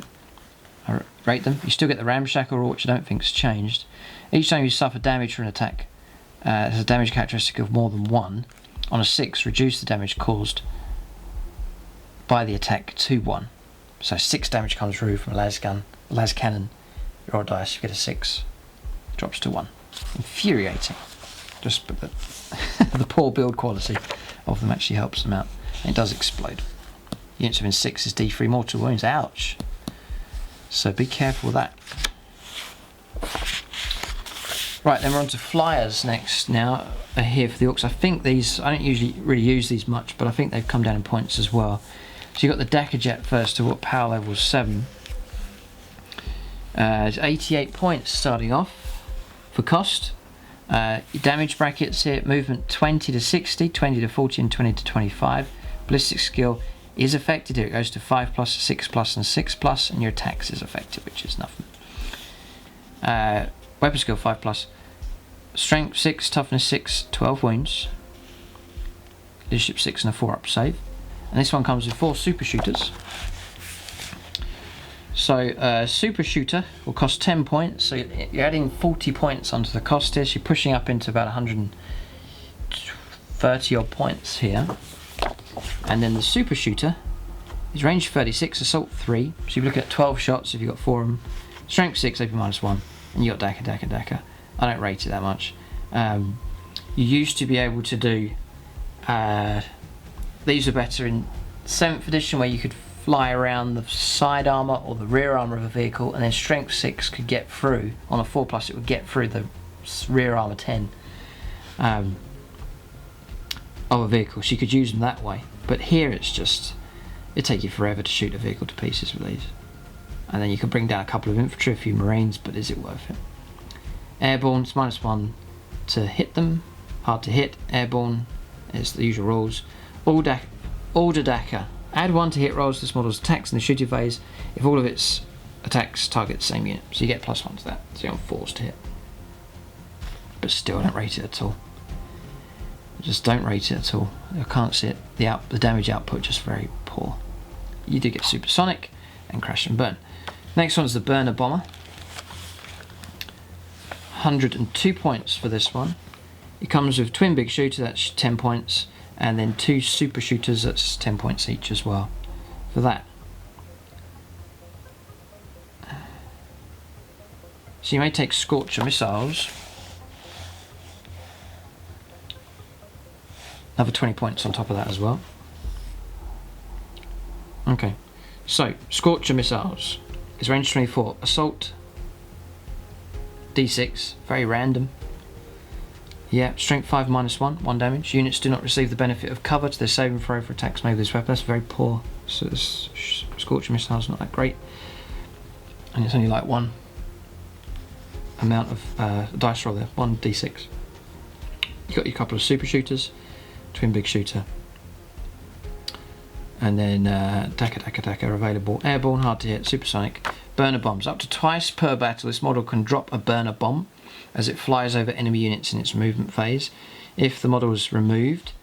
I rate them. You still get the ramshackle rule, which I don't think's changed. Each time you suffer damage from an attack, it has a damage characteristic of more than 1. On a 6, reduce the damage caused by the attack to 1. So 6 damage comes through from a las cannon. You roll a dice, you get a 6, drops to 1. Infuriating. Just but the poor build quality of them actually helps them out. And it does explode. Units within 6 is D3 mortal wounds. Ouch. So be careful with that. Right, then we're on to flyers next now. Here for the Orks. I think these, I don't usually really use these much, but I think they've come down in points as well. So you've got the Decca Jet first of all, power level 7. It's 88 points starting off for cost. Your damage brackets here, movement 20 to 60, 20 to 40 and 20 to 25. Ballistic skill is affected here, it goes to 5+, 6+, and 6+, and your attacks is affected, which is nothing. Weapon skill 5+, strength 6, toughness 6, 12 wounds, leadership 6 and a 4 up save. And this one comes with 4 super shooters. So super shooter will cost 10 points, so you're adding 40 points onto the cost here, so you're pushing up into about 130 odd points here. And then the super shooter is range 36, assault 3, so you're looking at 12 shots if you've got 4 of them, strength 6, AP -1, and you got Decca. I don't rate it that much. You used to be able to do, these are better in 7th edition where you could fly around the side armour or the rear armour of a vehicle, and then strength 6 could get through, on a 4+, it would get through the rear armour 10 of a vehicle, so you could use them that way. But here it's just, it'd take you forever to shoot a vehicle to pieces with these. And then you can bring down a couple of infantry, a few marines, but is it worth it? Airborne, it's -1 to hit them, hard to hit. Airborne is the usual rules. Order Decca. Add 1 to hit rolls to this model's attacks in the shooting phase if all of its attacks target the same unit. So you get +1 to that, so you're on 4s to hit. But still, I don't rate it at all. I just don't rate it at all. I can't see it. The damage output just very poor. You do get supersonic and crash and burn. Next one is the burner bomber. 102 points for this one. It comes with twin big shooter, that's 10 points, and then 2 super shooters, that's 10 points each as well for that. So you may take Scorcher missiles. Another 20 points on top of that as well. Okay, so Scorcher missiles is range 24, assault D6, very random. Yeah, strength 5 -1, 1 damage. Units do not receive the benefit of cover to their saving throw for attacks made with this weapon. That's very poor. So this Scorcher missile's not that great. And it's only like 1 amount of dice roll there, 1 D6. You've got your couple of super shooters, twin big shooter. And then Decca are available. Airborne, hard to hit, supersonic. Burner bombs. Up to twice per battle, this model can drop a burner bomb as it flies over enemy units in its movement phase. If the model was moved,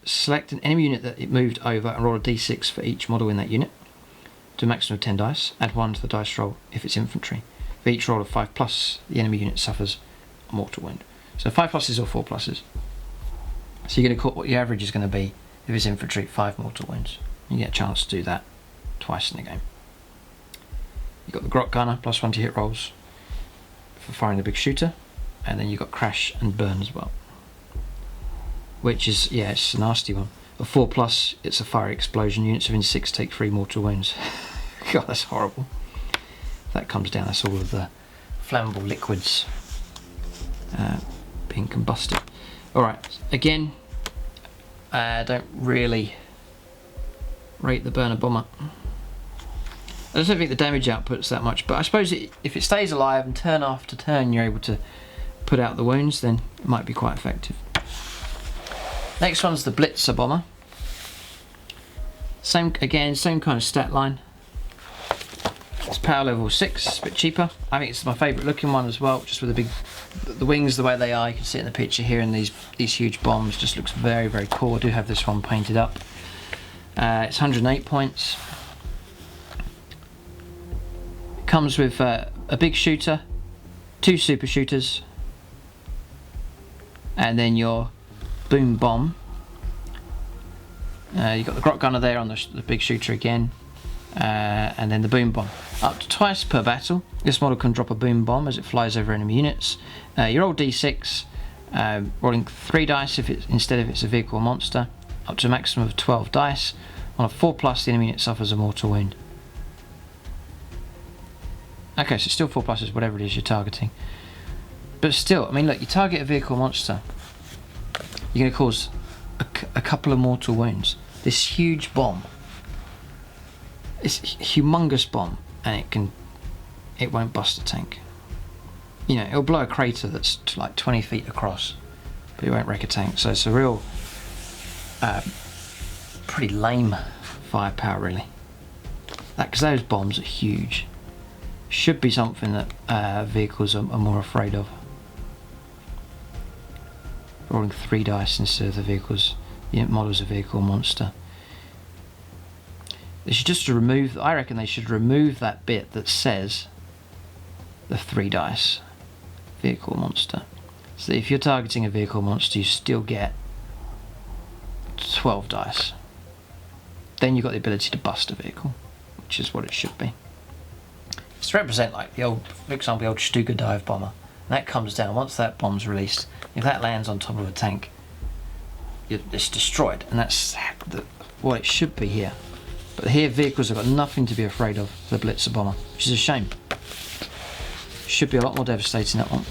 select an enemy unit that it moved over and roll a d6 for each model in that unit to a maximum of 10 dice. Add 1 to the dice roll if it's infantry. For each roll of 5+, the enemy unit suffers a mortal wound. So 5+s or 4+s. So you're going to call what your average is going to be if it's infantry, 5 mortal wounds. You get a chance to do that twice in the game. You've got the Grot Gunner, +1 to hit rolls for firing the big shooter, and then you've got crash and burn as well. which is, yeah, it's a nasty one. A 4+, it's a fiery explosion. Units within 6 take 3 mortal wounds. God, that's horrible. If that comes down, that's all of the flammable liquids being combusted. Alright, again, I don't really rate the burner bomber. I just don't think the damage output's that much, but I suppose if it stays alive and turn after turn you're able to put out the wounds, then it might be quite effective. Next one's the Blitzer bomber. Same kind of stat line. It's power level 6, it's a bit cheaper. I think it's my favourite looking one as well, just with the wings the way they are. You can see it in the picture here, and these huge bombs just looks very, very cool. I do have this one painted up. It's 108 points. It comes with a big shooter, 2 super shooters, and then your boom bomb. You've got the grot gunner there on the big shooter again, and then the boom bomb. Up to twice per battle, this model can drop a boom bomb as it flies over enemy units. You roll d6, rolling 3 dice instead if it's a vehicle or monster, up to a maximum of 12 dice. On a 4+, the enemy unit suffers a mortal wound. Okay, so still 4+ is whatever it is you're targeting. But still, I mean, look, you target a vehicle or monster, you're going to cause a couple of mortal wounds. This huge bomb, it's a humongous bomb, and it won't bust a tank. You know, it'll blow a crater that's like 20 feet across, but it won't wreck a tank. So it's a real, pretty lame firepower, really. Because those bombs are huge. Should be something that vehicles are more afraid of. Rolling 3 dice instead of the vehicles. Models a vehicle monster. They should just remove. I reckon they should remove that bit that says the 3 dice vehicle monster. So that if you're targeting a vehicle monster, you still get 12 dice. Then you've got the ability to bust a vehicle, which is what it should be. It's to represent like the old, for example, the old Stuka dive bomber. And that comes down once that bomb's released. If that lands on top of a tank, it's destroyed, and that's what it should be here. But here vehicles have got nothing to be afraid of, the Blitzer bomber, which is a shame. Should be a lot more devastating, that one.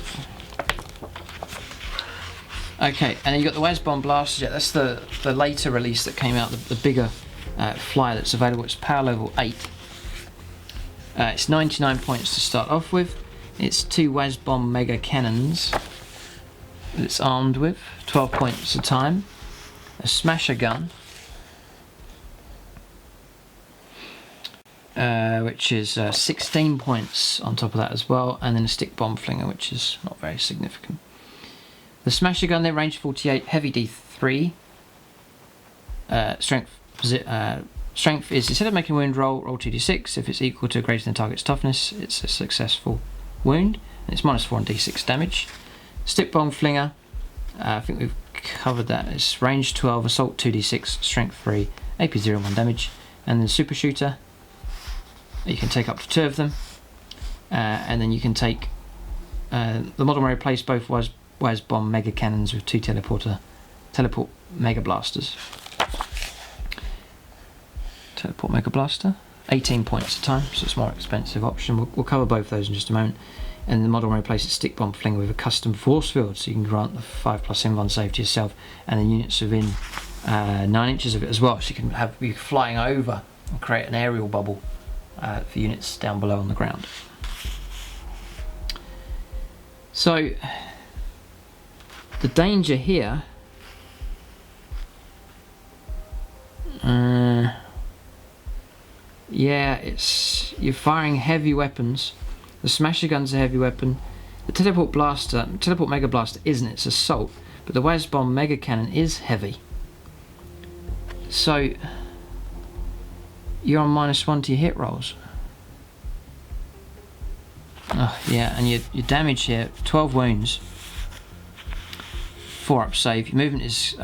Okay, and then you've got the Wazbomb Blaster Jet. That's the later release that came out, the bigger flyer that's available. It's power level 8. It's 99 points to start off with. It's 2 Wazbomb Mega Cannons that it's armed with, 12 points a time. A Smasher Gun, which is 16 points on top of that as well, and then a Stick Bomb Flinger, which is not very significant. The Smasher Gun, then range 48, heavy D3, strength is, instead of making a wound roll 2d6. If it's equal to or greater than the target's toughness, it's a successful wound, and it's -4 on d6 damage. Stick Bomb Flinger, I think we've covered that. It's range 12, assault 2d6, strength 3, AP 0 1 damage. And then Super Shooter, you can take up to 2 of them, and then you can take the model may replace both Wazbomb Mega Cannons with 2 Teleport Mega Blasters. Teleport Mega Blaster, 18 points a time, so it's a more expensive option. We'll cover both those in just a moment. And the model will replace its Stick Bomb Flinger with a custom force field, so you can grant the 5+ invuln save to yourself and the units within 9 inches of it as well. So you can have you flying over and create an aerial bubble for units down below on the ground. So the danger here, yeah, you're firing heavy weapons. The Smasher Gun's a heavy weapon. The Teleport Mega Blaster isn't, it's assault. But the Wazbomb Mega Cannon is heavy. So you're on -1 to your hit rolls. Oh, yeah, and your damage here, 12 wounds, 4 up save. Your movement is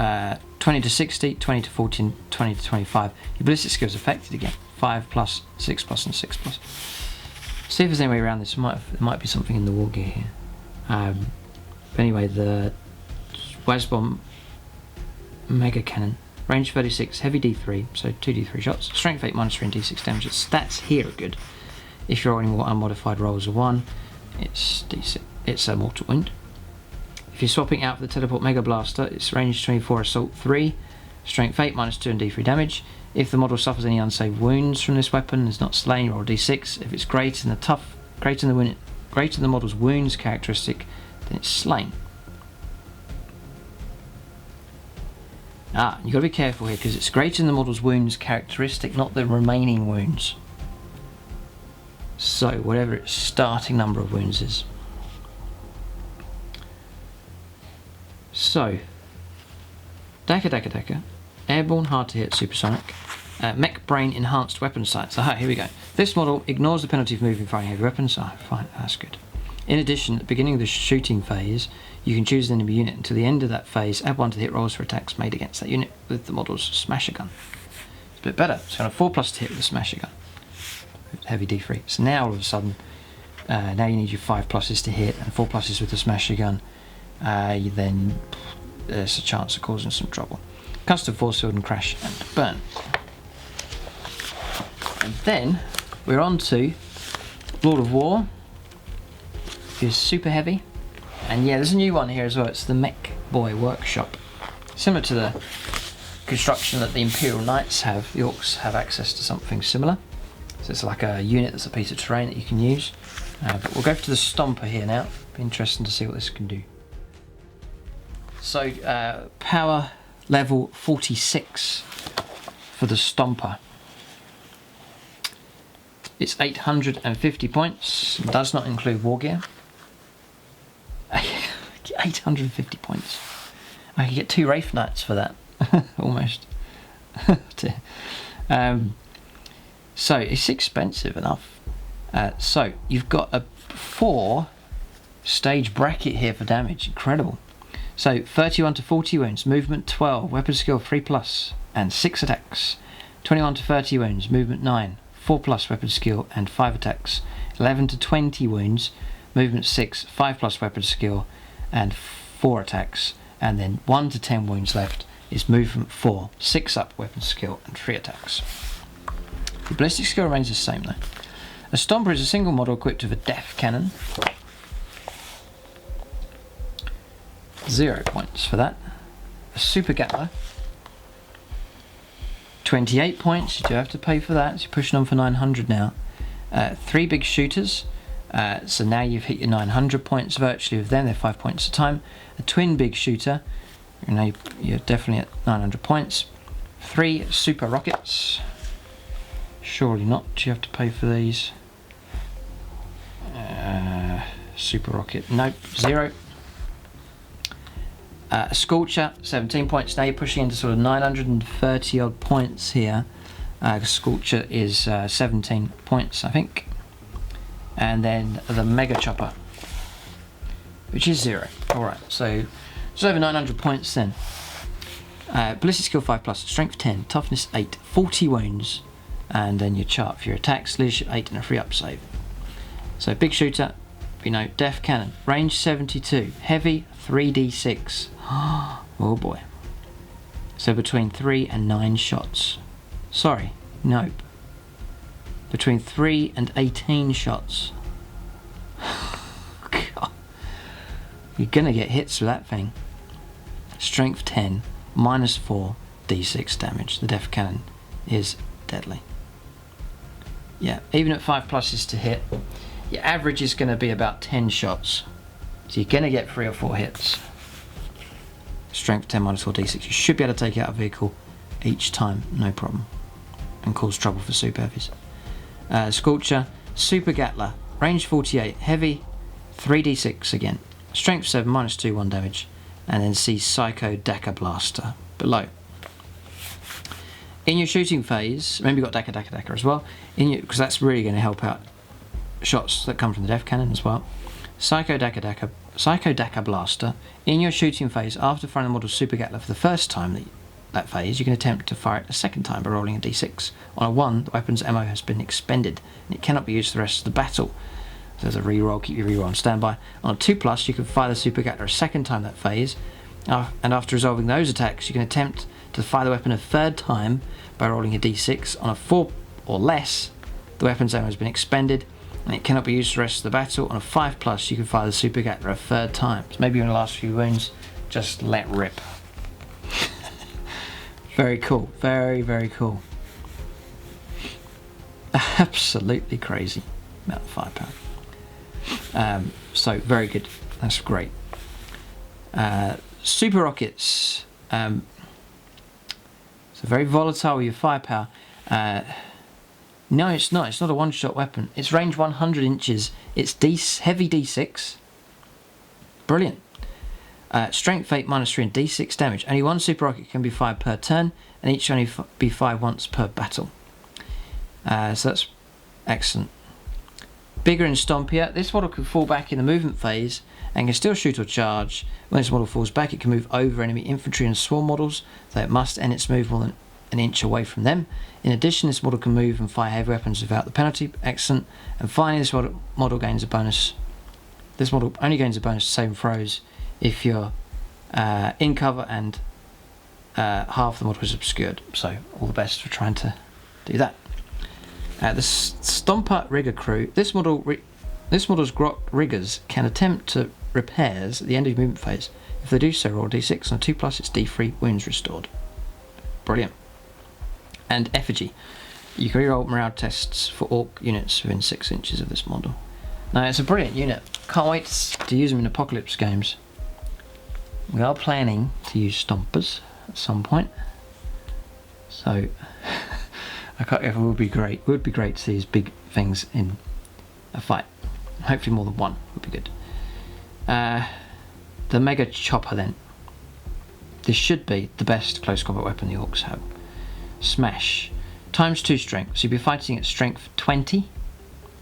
20 to 60, 20 to 40, 20 to 25. Your ballistic skills affected again. 5+, 6+, and 6+. See if there's any way around this. There might be something in the war gear here. But anyway, the Wazbomb Mega Cannon. Range 36, heavy D3, so 2d3 shots. Strength 8, -3 and d6 damage. Its stats here are good. If you're rolling unmodified rolls of 1, it's d6. It's a mortal wound. If you're swapping out for the Teleport Mega Blaster, it's range 24, assault 3, strength 8, -2 and d3 damage. If the model suffers any unsaved wounds from this weapon and is not slain, roll d6. If it's greater than the model's wounds characteristic, then it's slain. You've got to be careful here because it's greater than the model's wounds characteristic, not the remaining wounds. So, whatever its starting number of wounds is. So, Decca, airborne, hard to hit, supersonic. Mech Brain enhanced weapon sights. Aha, here we go. This model ignores the penalty for moving firing heavy weapons. Fine, that's good. In addition, at the beginning of the shooting phase, you can choose an enemy unit. Until the end of that phase, add 1 to hit rolls for attacks made against that unit with the model's smasher gun. It's a bit better. It's got a 4+ to hit with the smasher gun. Heavy D3. So now all of a sudden, now you need your 5+ to hit and 4+ with the smasher gun. Then there's a chance of causing some trouble. Custom force field and crash and burn. And then we're on to Lord of War. Is super heavy, and yeah, there's a new one here as well. It's the Mech Boy Workshop, similar to the construction that the Imperial Knights have. The Orks have access to something similar, so it's like a unit that's a piece of terrain that you can use. But we'll go to the Stomper here now. Be interesting to see what this can do. So power level 46 for the Stomper. It's 850 points. Does not include war gear. 850 points. I could get 2 Wraith Knights for that. Almost. So it's expensive enough. So you've got a 4-stage bracket here for damage. Incredible. So 31 to 40 wounds, movement 12, weapon skill 3+ and 6 attacks. 21 to 30 wounds, movement 9, 4+ weapon skill and 5 attacks. 11 to 20 wounds, movement 6, 5+ weapon skill and 4 attacks. And then 1 to 10 wounds left is movement 4, 6 up weapon skill and 3 attacks. The ballistic skill remains the same though. A Stomper is a single model equipped with a death cannon. 0 points for that. A Super Gatler. 28 points, you do have to pay for that, so you're pushing on for 900 now. 3 big shooters, so now you've hit your 900 points virtually with them, they're 5 points a time. A twin big shooter, you're definitely at 900 points. 3 super rockets, surely not, do you have to pay for these? Super rocket, nope, 0. A Scorcher, 17 points. Now you're pushing into sort of 930 odd points here. Scorcher is 17 points, I think. And then the Mega Chopper, which is 0. Alright, so it's over 900 points then. Ballistic skill 5+, strength 10, toughness 8, 40 wounds, and then your chart for your attacks, leadership 8 and a free up save. So big shooter, death cannon, range 72, heavy 3d6. Oh boy. So between 3 and 9 shots. Sorry, nope. Between 3 and 18 shots. God. You're gonna get hits with that thing. Strength 10, -4, d6 damage. The death cannon is deadly. Yeah, even at 5+ to hit, your average is gonna be about 10 shots. So you're gonna get 3 or 4 hits. Strength 10 -4 d6. You should be able to take out a vehicle each time, no problem, and cause trouble for super heavies. Scorcher, Super Gatler, range 48, heavy 3d6 again. Strength 7 -2 1 damage, and then see Psycho Decca Blaster below. In your shooting phase, remember you've got Decca as well, because that's really going to help out shots that come from the death cannon as well. Psycho Decca Blaster. In your shooting phase, after firing the model's Super Gatler for the first time that phase, you can attempt to fire it a second time by rolling a d6. On a 1, the weapon's ammo has been expended, and it cannot be used for the rest of the battle. So there's a reroll, keep your reroll on standby. On a 2+, you can fire the Super Gatler a second time that phase, And after resolving those attacks, you can attempt to fire the weapon a third time by rolling a d6. On a 4 or less, the weapon's ammo has been expended and it cannot be used for the rest of the battle. On a 5+, you can fire the Super Gatler a third time. So maybe in the last few wounds, just let rip. Very cool. Very, very cool. Absolutely crazy amount of firepower. So very good. That's great. Super rockets. So very volatile with your firepower. No, it's not. It's not a one-shot weapon. It's range 100 inches. It's heavy D6. Brilliant. Strength 8 -3 and D6 damage. Only one super rocket can be fired per turn, and each only be fired once per battle. So that's excellent. Bigger and stompier. This model can fall back in the movement phase and can still shoot or charge. When this model falls back, it can move over enemy infantry and swarm models, though it must end its move more than an inch away from them. In addition, this model can move and fire heavy weapons without the penalty. Excellent. And finally, this model gains a bonus. This model only gains a bonus to saving throws if you're in cover and half the model is obscured. So all the best for trying to do that. The Stomper Rigger Crew. This model's grot riggers can attempt to repairs at the end of your movement phase. If they do so, roll d6 on a 2+, it's d3 wounds restored. Brilliant. And Effigy. You can reroll morale tests for Ork units within 6 inches of this model. Now, it's a brilliant unit. Can't wait to use them in Apocalypse games. We are planning to use Stompers at some point. So, it would be great. It would be great to see these big things in a fight. Hopefully more than one would be good. The Mega Chopper then. This should be the best close combat weapon the Orks have. Smash. ×2 strength. So you'll be fighting at strength 20.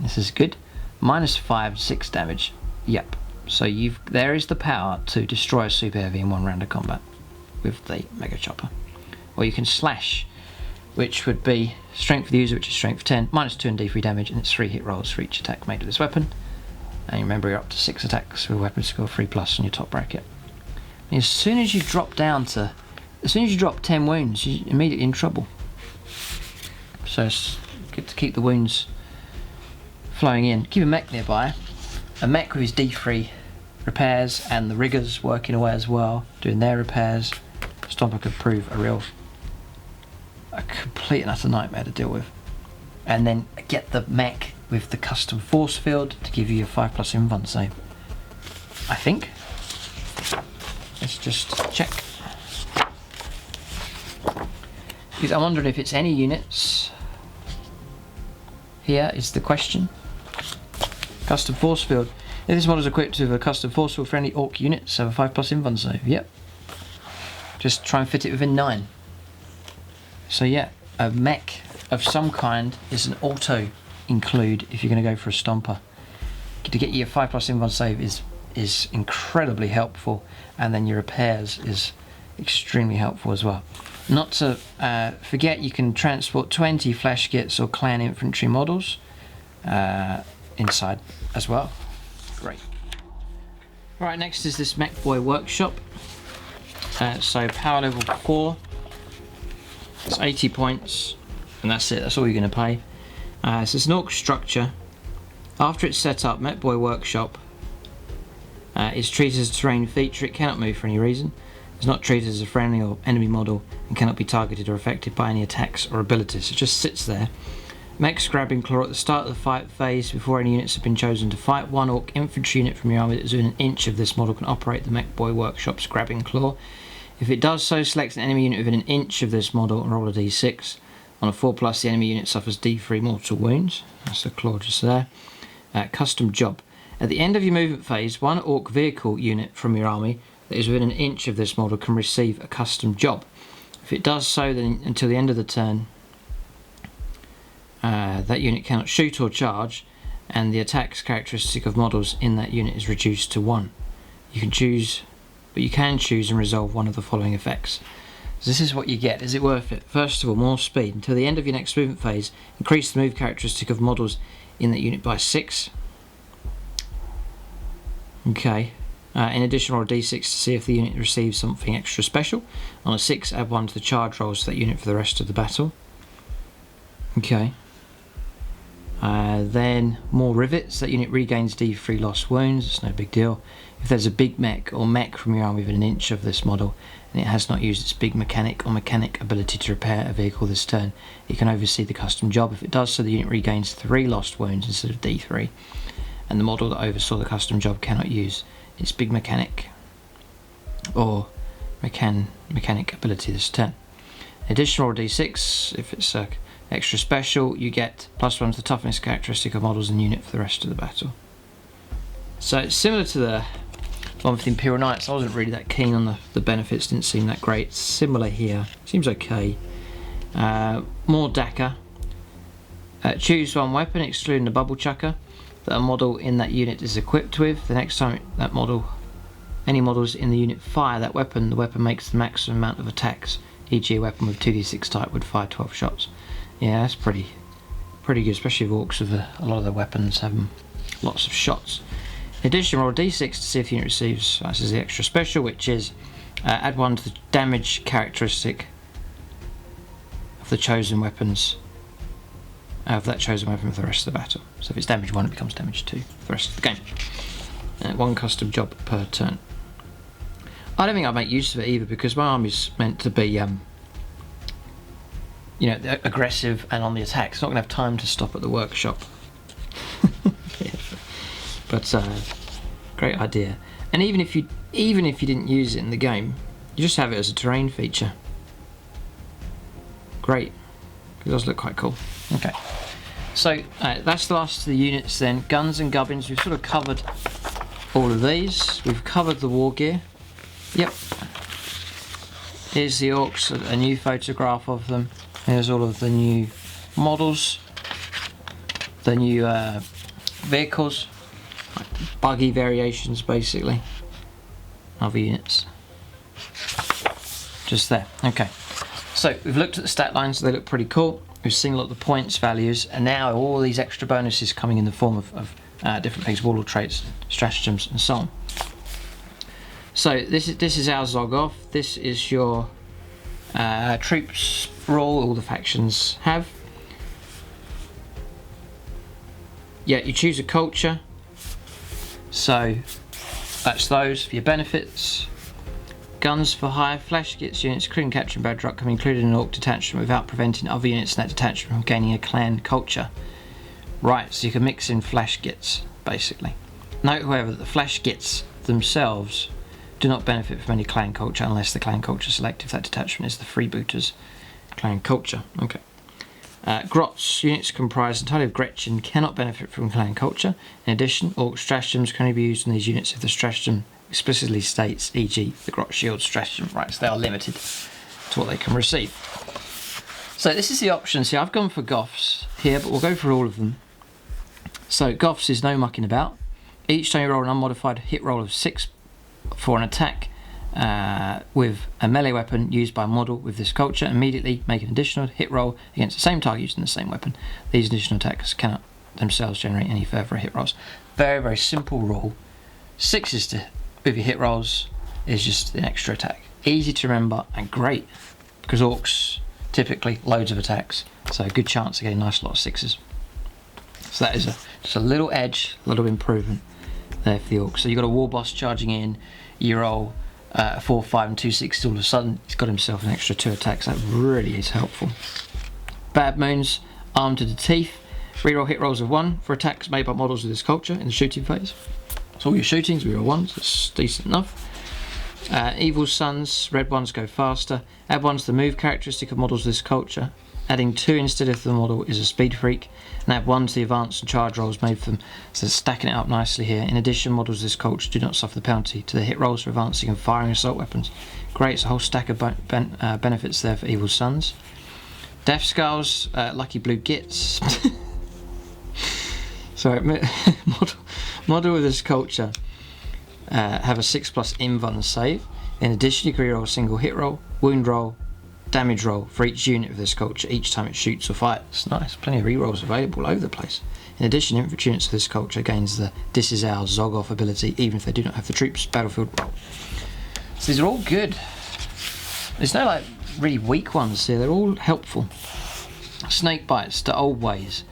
This is good. -5, 6 damage. Yep. So there is the power to destroy a super heavy in one round of combat with the Mega Chopper. Or you can slash, which would be strength for the user, which is strength 10, -2 and d3 damage, and it's 3 hit rolls for each attack made with this weapon. And remember, you're up to 6 attacks with a weapon score 3+ on your top bracket. And as soon as you drop 10 wounds, you're immediately in trouble. So it's good to keep the wounds flowing in. Keep a mech nearby. A mech with his d3 repairs and the riggers working away as well, doing their repairs. Stomper could prove a complete and utter nightmare to deal with. And then get the mech with the custom force field to give you a 5+ invuln save. I think. Let's just check. Because I'm wondering if it's any units. Here is the question. Custom force field. If this model is equipped with a custom force field for any Ork units, have a 5+ invuln save. Yep. Just try and fit it within 9. So yeah, a mech of some kind is an auto include if you're going to go for a Stomper. To get you a 5+ invuln save is incredibly helpful, and then your repairs is extremely helpful as well. Not to forget, you can transport 20 flash kits or clan infantry models inside as well. Great. Right, next is this Mech Boy Workshop. So power level 4. It's 80 points, and that's it. That's all you're going to pay. So it's an Ork structure. After it's set up, Mech Boy Workshop is treated as a terrain feature. It cannot move for any reason. It's not treated as a friendly or enemy model and cannot be targeted or affected by any attacks or abilities. It just sits there. Mech's grabbing claw at the start of the fight phase before any units have been chosen to fight. One Ork infantry unit from your army that is within an inch of this model can operate the Mech Boy Workshop's grabbing claw. If it does so, select an enemy unit within an inch of this model and roll a d6. On a 4+, the enemy unit suffers d3 mortal wounds. That's the claw just there. Custom job. At the end of your movement phase, one Ork vehicle unit from your army that is within an inch of this model can receive a custom job. If it does so, then until the end of the turn, that unit cannot shoot or charge, and the attacks characteristic of models in that unit is reduced to 1. You can choose and resolve one of the following effects. So this is what you get. Is it worth it? First of all, more speed. Until the end of your next movement phase, increase the move characteristic of models in that unit by 6. Okay. In addition, roll a d6 to see if the unit receives something extra special. On a 6, add 1 to the charge rolls to that unit for the rest of the battle. Okay. Then more rivets. That unit regains d3 lost wounds. It's no big deal. If there's a big mech or mech from your army within an inch of this model and it has not used its big mechanic or mechanic ability to repair a vehicle this turn, it can oversee the custom job. If it does so, the unit regains 3 lost wounds instead of d3, and the model that oversaw the custom job cannot use its big mechanic or mechanic ability this turn. Additional d6. If it's extra special, you get +1 to the toughness characteristic of models and unit for the rest of the battle. So it's similar to the one with the Imperial Knights. I wasn't really that keen on the benefits, didn't seem that great. Similar here, seems okay. More Decca. Choose one weapon excluding the bubble chucker that a model in that unit is equipped with. The next time that model, any models in the unit fire that weapon, the weapon makes the maximum amount of attacks, e.g. a weapon with 2d6 type would fire 12 shots. Yeah, that's pretty good, especially if Orks with a lot of their weapons have lots of shots. In addition, roll a d6 to see if the unit receives, this is the extra special, which is add 1 to the damage characteristic of the chosen weapons, of that chosen weapon for the rest of the battle. So if it's damage 1, it becomes damage 2 for the rest of the game. 1 custom job per turn. I don't think I'd make use of it either, because my army's meant to be aggressive and on the attack. It's not going to have time to stop at the workshop. Yeah. But great idea. And even if you didn't use it in the game, you just have it as a terrain feature. Great. It does look quite cool. Okay. So that's the last of the units then. Guns and gubbins. We've sort of covered all of these. We've covered the war gear. Yep. Here's the Orks, a new photograph of them. Here's all of the new models, the new vehicles, like buggy variations basically, other units. Just there. Okay. So we've looked at the stat lines, they look pretty cool. We've seen a lot of the points values, and now all these extra bonuses coming in the form of different things, warlord traits, stratagems, and so on. So this is our Zog-Off. This is your troops rule all the factions have. Yeah, you choose a culture. So that's those for your benefits. Guns for hire, flash gets units, including capturing bad truck, can be included in an Ork detachment without preventing other units in that detachment from gaining a clan culture. Right, so you can mix in flash gits, basically. Note, however, that the flash gits themselves do not benefit from any clan culture unless the clan culture selected if that detachment is the freebooters clan culture. Okay. Grots, units comprised entirely of Gretchen, cannot benefit from clan culture. In addition, Ork stratagems can only be used in these units if the stratagem explicitly states, e.g. the Grot Shield stratagem. Right, so they are limited to what they can receive. So this is the options here. I've gone for Goths here, but we'll go for all of them. So Goths is no mucking about. Each time you roll an unmodified hit roll of 6 for an attack with a melee weapon used by a model with this culture, immediately make an additional hit roll against the same target using the same weapon. These additional attacks cannot themselves generate any further hit rolls. Very, very simple rule. 6 with your hit rolls is just an extra attack. Easy to remember and great, because Orks typically loads of attacks, so a good chance to get a nice lot of 6s. So that is just a little edge, a little improvement there for the Orks. So you've got a war boss charging in, you roll 4, 5 and 2 6s, all of a sudden he's got himself an extra 2 attacks. That really is helpful. Bad Moons, armed to the teeth. Reroll hit rolls of 1 for attacks made by models with this culture in the shooting phase. So all your shootings, reroll 1s, that's decent enough. Evil Sons, red ones go faster. Add 1 to the move characteristic of models with this culture, adding 2 instead if the model is a speed freak, and add 1 to the advance and charge rolls made for them, so stacking it up nicely here. In addition, models of this culture do not suffer the penalty to the hit rolls for advancing and firing assault weapons. Great, it's a whole stack of benefits there for Evil Sons. Death Skulls, lucky blue gits. Sorry, model with this culture have a 6+ inv on the save. In addition, you can reroll a single hit roll, wound roll, damage roll for each unit of this culture each time it shoots or fires. Nice, plenty of rerolls available all over the place. In addition, infantry units of this culture gains the This Is Our Zog Off ability even if they do not have the troops battlefield roll. So these are all good. There's no like really weak ones here, they're all helpful. Snake bites, the old ways.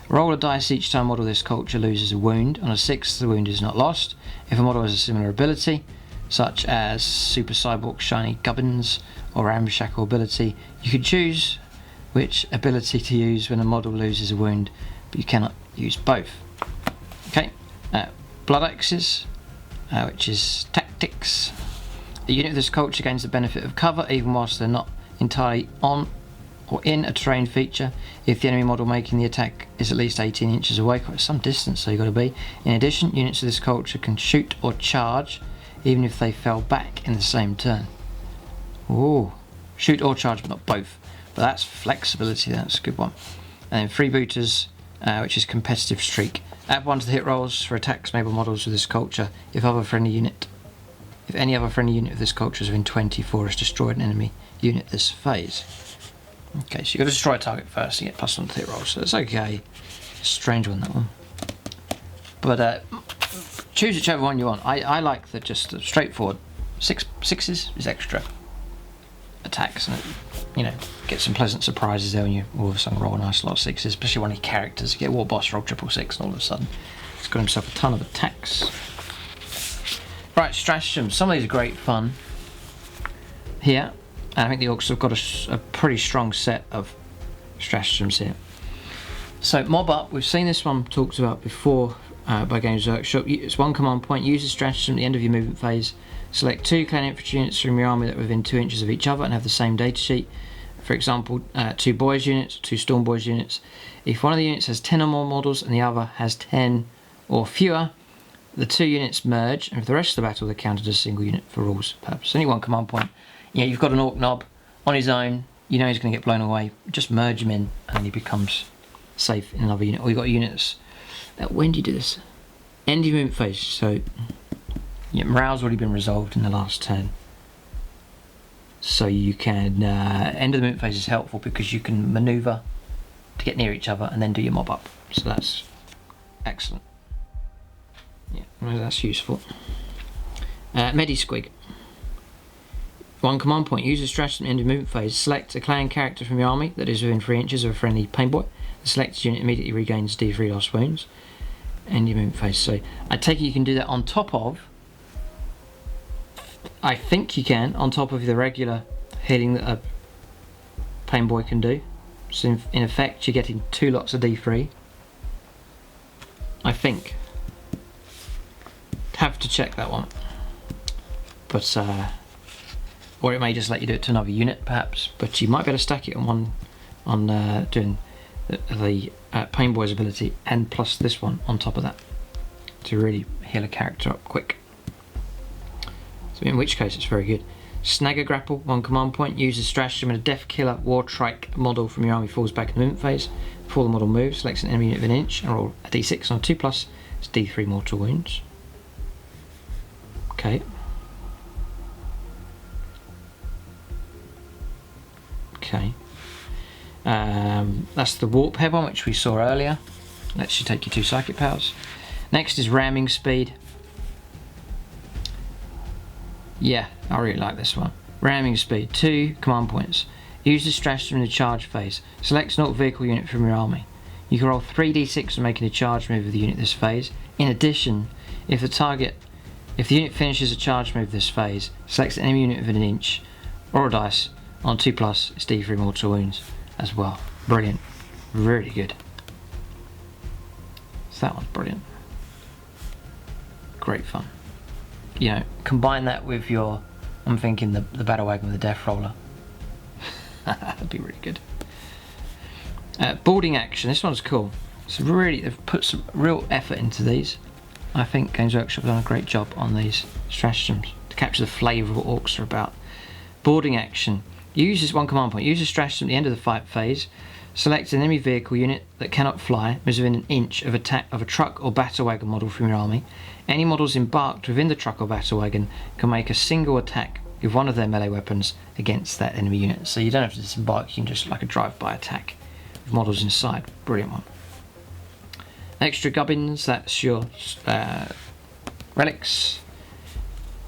Roll a dice each time a model of this culture loses a wound. On a 6, the wound is not lost. If a model has a similar ability, such as Super Cyborg Shiny Gubbins or Ramshackle ability, you can choose which ability to use when a model loses a wound, but you cannot use both. Okay, Blood Axes, which is Tactics. A unit of this culture gains the benefit of cover even whilst they're not entirely on or in a terrain feature if the enemy model making the attack is at least 18 inches away, quite some distance so you've got to be. In addition, units of this culture can shoot or charge even if they fell back in the same turn. Ooh, shoot or charge but not both, but that's flexibility, that's a good one. And then Freebooters, which is competitive streak. Add 1 to the hit rolls for attacks made by models of this culture if any other friendly unit of this culture is within 24 has destroyed an enemy unit this phase. Okay, so you've got to destroy a target first to get +1 to hit rolls, so it's okay. Strange one, that one. But choose whichever one you want. I like the just straightforward sixes is extra attacks, and you know, get some pleasant surprises there when you all of a sudden roll a nice lot of 6s, especially one of your characters. You get War Boss roll 666 and all of a sudden he's got himself a ton of attacks. Right, stratagems. Some of these are great fun here. And I think the Orks have got a pretty strong set of stratagems here. So mob up, we've seen this one talked about before by Games Workshop. It's 1 command point, use a stratagem at the end of your movement phase. Select 2 clan infantry units from your army that are within 2 inches of each other and have the same data sheet. For example, 2 boys units, 2 Stormboys units. If one of the units has 10 or more models and the other has 10 or fewer, the 2 units merge, and for the rest of the battle they're counted as a single unit for rules purposes. Only 1 command point. Yeah, you've got an Ork knob on his own, you know he's going to get blown away, just merge him in and he becomes safe in another unit. Or you've got units, when do you do this? End of your movement phase, so yeah, morale's already been resolved in the last turn. So you can, end of the movement phase is helpful because you can manoeuvre to get near each other and then do your mob up. So that's excellent. Yeah, well, that's useful. Medi-Squig. 1 command point, use a stratagem at the end of movement phase. Select a clan character from your army that is within 3 inches of a friendly paintboy. The selected unit immediately regains D3 lost wounds. End your movement phase. So I take it you can do that on top of, I think you can, on top of the regular healing that a paintboy can do. So in effect you're getting 2 lots of D3. I think. Have to check that one. But or it may just let you do it to another unit perhaps, but you might be able to stack it on one doing the Painboy's ability and plus this one on top of that to really heal a character up quick. So in which case it's very good. Snag a grapple, 1 command point, use a stratagem when a Death Killer War Trike model from your army falls back in the movement phase. Before the model moves, select an enemy unit of 1 inch and roll a d6 on 2+, it's d3 mortal wounds. Okay. Okay. That's the Warp Head one, which we saw earlier. Lets you take your 2 psychic powers. Next is Ramming Speed. Yeah, I really like this one. Ramming Speed, 2 command points. Use the stratagem in the charge phase. Select an Ork vehicle unit from your army. You can roll 3d6 when making a charge move of the unit this phase. In addition, if the unit finishes a charge move this phase, select an enemy unit within 1 inch, or a dice, on 2+, it's D3 mortal wounds as well. Brilliant. Really good. So that one's brilliant. Great fun. You know, combine that with your, I'm thinking the battle wagon with the death roller. That'd be really good. Boarding action, this one's cool. It's really, they've put some real effort into these. I think Games Workshop have done a great job on these stratagems to capture the flavour of what Orks are about. Boarding action. Use this 1 command point. Use a stratagem at the end of the fight phase. Select an enemy vehicle unit that cannot fly, is within 1 inch of a truck or battle wagon model from your army. Any models embarked within the truck or battle wagon can make a single attack with one of their melee weapons against that enemy unit. So you don't have to disembark, you can just like a drive-by attack with models inside. Brilliant one. Extra gubbins, that's your relics.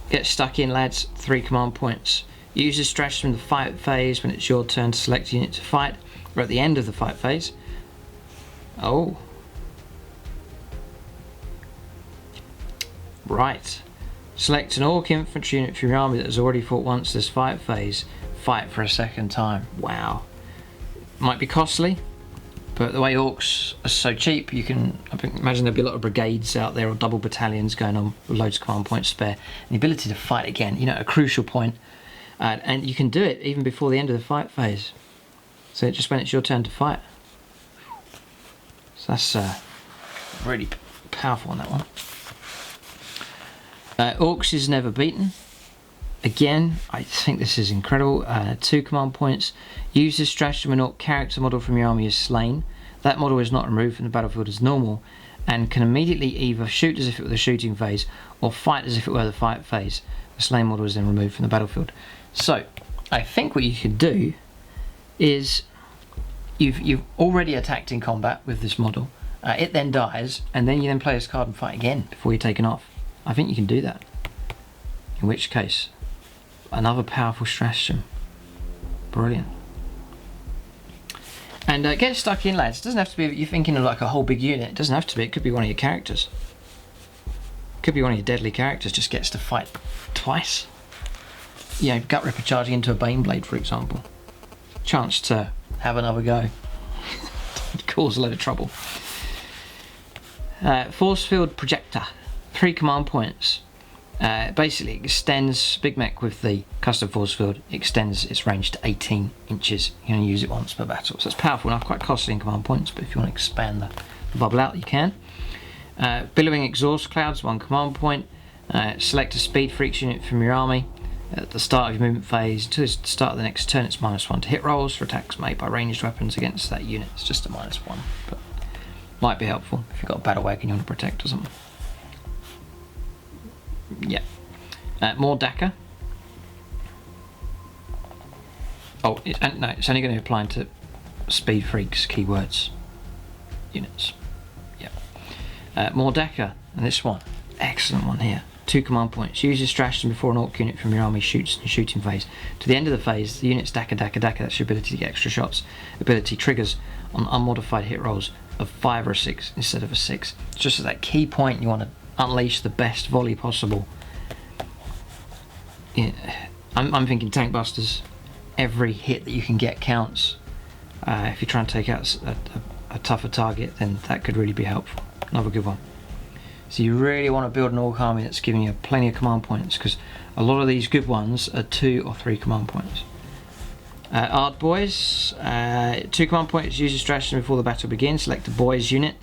Get stuck in, lads, 3 command points. Use this strategy in the fight phase when it's your turn to select a unit to fight, or at the end of the fight phase. Oh. Right. Select an Orc infantry unit from your army that has already fought once this fight phase. Fight for a second time. Wow. Might be costly, but the way Orcs are so cheap, you can, I think, imagine there'll be a lot of brigades out there or double battalions going on with loads of command points spare. And the ability to fight again, you know, a crucial point. And you can do it even before the end of the fight phase. So just when it's your turn to fight. So that's really powerful on that one. Orcs is never beaten. Again, I think this is incredible. 2 command points. Use this strategy when an Orc character model from your army is slain. That model is not removed from the battlefield as normal and can immediately either shoot as if it were the shooting phase or fight as if it were the fight phase. The slain model is then removed from the battlefield. So, I think what you could do is you've already attacked in combat with this model. It then dies, and then you then play this card and fight again before you're taken off. I think you can do that. In which case, another powerful stratagem. Brilliant. And get stuck in, lads. It doesn't have to be, you're thinking of like a whole big unit. It doesn't have to be, it could be one of your characters. It could be one of your deadly characters, just gets to fight twice. You know, Gut Ripper charging into a Baneblade, for example. Chance to have another go. Cause a load of trouble. Force Field Projector. 3 command points. Basically extends Big Mech with the custom force field, extends its range to 18 inches. You can only use it once per battle, so it's powerful enough, quite costly in command points, but if you want to expand the bubble out, you can. Billowing Exhaust Clouds, 1 command point. Select a Speed Freaks unit from your army. At the start of your movement phase, until the start of the next turn, it's -1 to hit rolls for attacks made by ranged weapons against that unit. It's just a -1, but might be helpful if you've got a battle wagon you want to protect or something. Yeah. More Decca. Oh, no, it's only going to apply to Speed Freaks keywords units. Yeah. More Decca, and this one, excellent one here. 2 command points. Use your stratagem before an Orc unit from your army shoots in shooting phase. To the end of the phase, the unit's Decca. That's your ability to get extra shots. Ability triggers on unmodified hit rolls of 5 or 6 instead of a 6. It's just at that key point you want to unleash the best volley possible. Yeah, I'm thinking tank busters. Every hit that you can get counts. If you try and take out a tougher target, then that could really be helpful. Another good one. So you really want to build an Orc army that's giving you plenty of command points, because a lot of these good ones are 2 or 3 command points. Art Boys, 2 command points. Use your strategy before the battle begins. Select a Boys unit,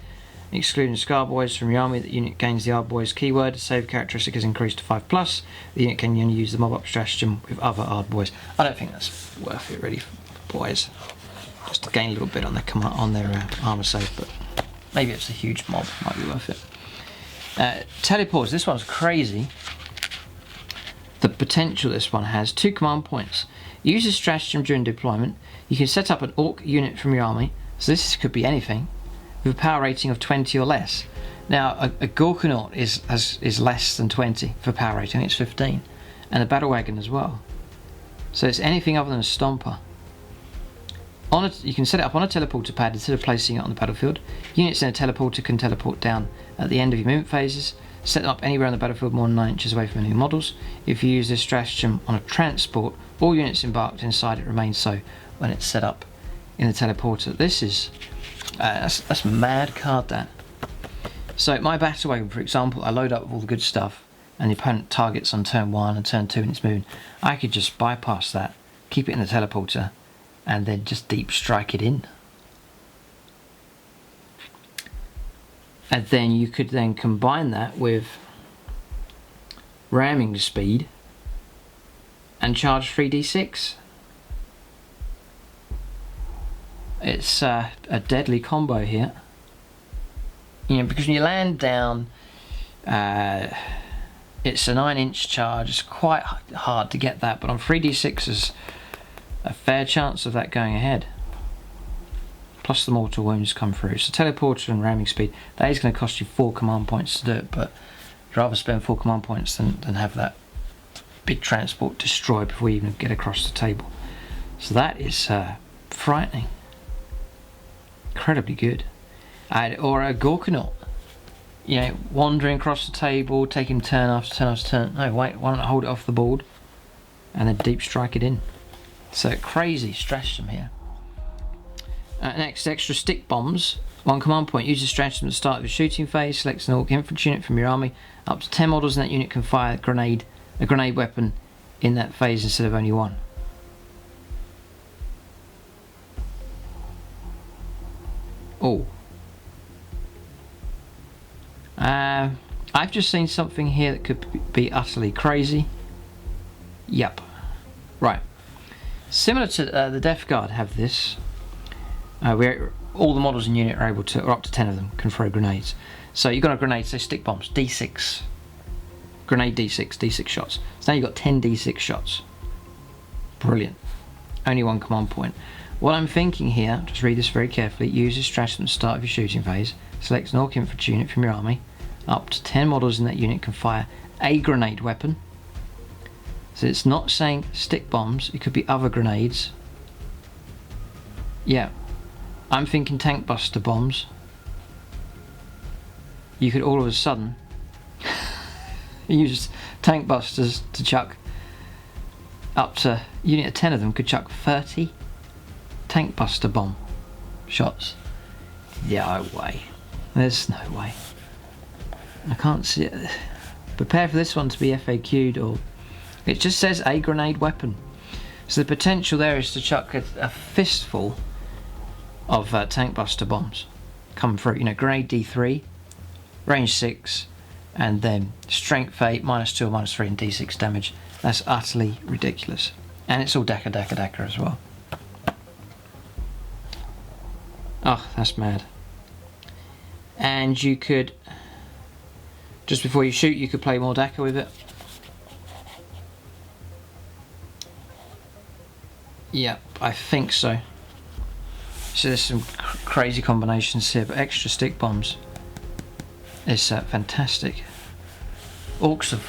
excluding Scar Boys from your army. The unit gains the Art Boys keyword. Save characteristic is increased to 5+. The unit can only use the mob up stratagem with other Art Boys. I don't think that's worth it really for Boys. Just to gain a little bit on their armor save, but maybe it's a huge mob, might be worth it. Teleports, this one's crazy. The potential this one has. 2 command points. Use this stratagem during deployment. You can set up an Orc unit from your army, so this could be anything, with a power rating of 20 or less. Now, a Gorkanaut is less than 20 for power rating, it's 15, and a Battle Wagon as well. So it's anything other than a Stomper. You can set it up on a teleporter pad instead of placing it on the battlefield. Units in a teleporter can teleport down at the end of your movement phases. Set them up anywhere on the battlefield more than 9 inches away from enemy models. If you use this stratagem on a transport, all units embarked inside it remain so when it's set up in the teleporter. This is that's a mad card, that. So my battle wagon, for example, I load up with all the good stuff, and the opponent targets on turn 1 and turn 2 and it's moving. I could just bypass that, keep it in the teleporter, and then just deep strike it in. And then you could then combine that with ramming speed and charge 3d6. It's a deadly combo here. You know, because when you land down It's a 9-inch charge. It's quite hard to get that, but on 3d6 there's a fair chance of that going ahead. Plus the mortal wounds come through. So teleporter and ramming speed, that is going to cost you 4 command points to do it, but I'd rather spend 4 command points than have that big transport destroyed before you even get across the table. So that is frightening. Incredibly good. Or a Gorkanaut. You know, wandering across the table, taking turn after turn after turn. No, wait, why don't I hold it off the board and then deep strike it in? So crazy stratagem here. Next, extra stick bombs. 1 command point. Use the stratagem at the start of your shooting phase. Select an Ork infantry unit from your army. Up to 10 models in that unit can fire a grenade weapon in that phase instead of only 1. Oh. I've just seen something here that could be utterly crazy. Yep. Right. Similar to the Death Guard have this. All the models in unit are able to, or up to 10 of them, can throw grenades. So you've got a grenade, say stick bombs, D6. Grenade D6 shots. So now you've got 10 D6 shots. Brilliant. Only 1 command point. What I'm thinking here, just read this very carefully, use this stratagem at the start of your shooting phase. Select an Ork infantry unit from your army. Up to 10 models in that unit can fire a grenade weapon. So it's not saying stick bombs, it could be other grenades. Yeah, I'm thinking tank buster bombs. You could all of a sudden use tank busters to chuck up to, unit of 10 of them could chuck 30 tank buster bomb shots. No way. There's no way. I can't see it. Prepare for this one to be FAQ'd, or it just says a grenade weapon. So the potential there is to chuck a fistful of tank buster bombs come through. You know, grenade D3, range 6, and then strength 8, -2 or -3 and D6 damage. That's utterly ridiculous. And it's all Decca as well. Oh, that's mad. And you could, just before you shoot, you could play more Decca with it. Yeah, I think so. So there's some crazy combinations here, but extra stick bombs is fantastic. Orks have,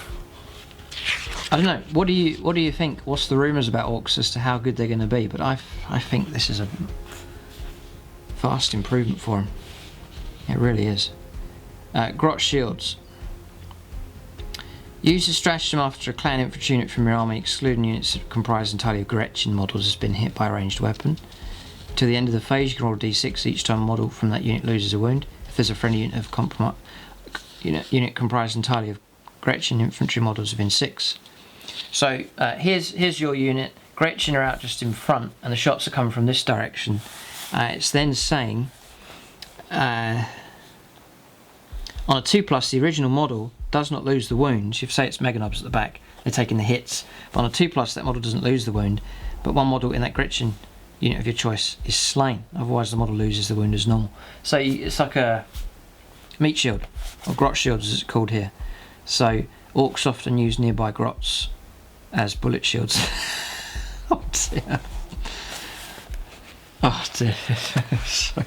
I don't know. What do you think? What's the rumours about Orks as to how good they're going to be? But I think this is a vast improvement for them. It really is. Grot shields. Use the stratagem after a clan infantry unit from your army, excluding units comprised entirely of Gretchen models, has been hit by a ranged weapon. To the end of the phase, you can roll a d6 each time a model from that unit loses a wound. If there's a friendly unit comprised entirely of Gretchen infantry models within 6. So here's your unit. Gretchen are out just in front, and the shots are coming from this direction. It's then saying on a 2+, the original model does not lose the wounds. You say it's Meganobs at the back, they're taking the hits. But on a 2+, that model doesn't lose the wound, but one model in that Gretchen unit of your choice is slain. Otherwise, the model loses the wound as normal. So it's like a meat shield, or grot shield as it's called here. So Orks often use nearby grots as bullet shields. Oh dear. Oh dear. So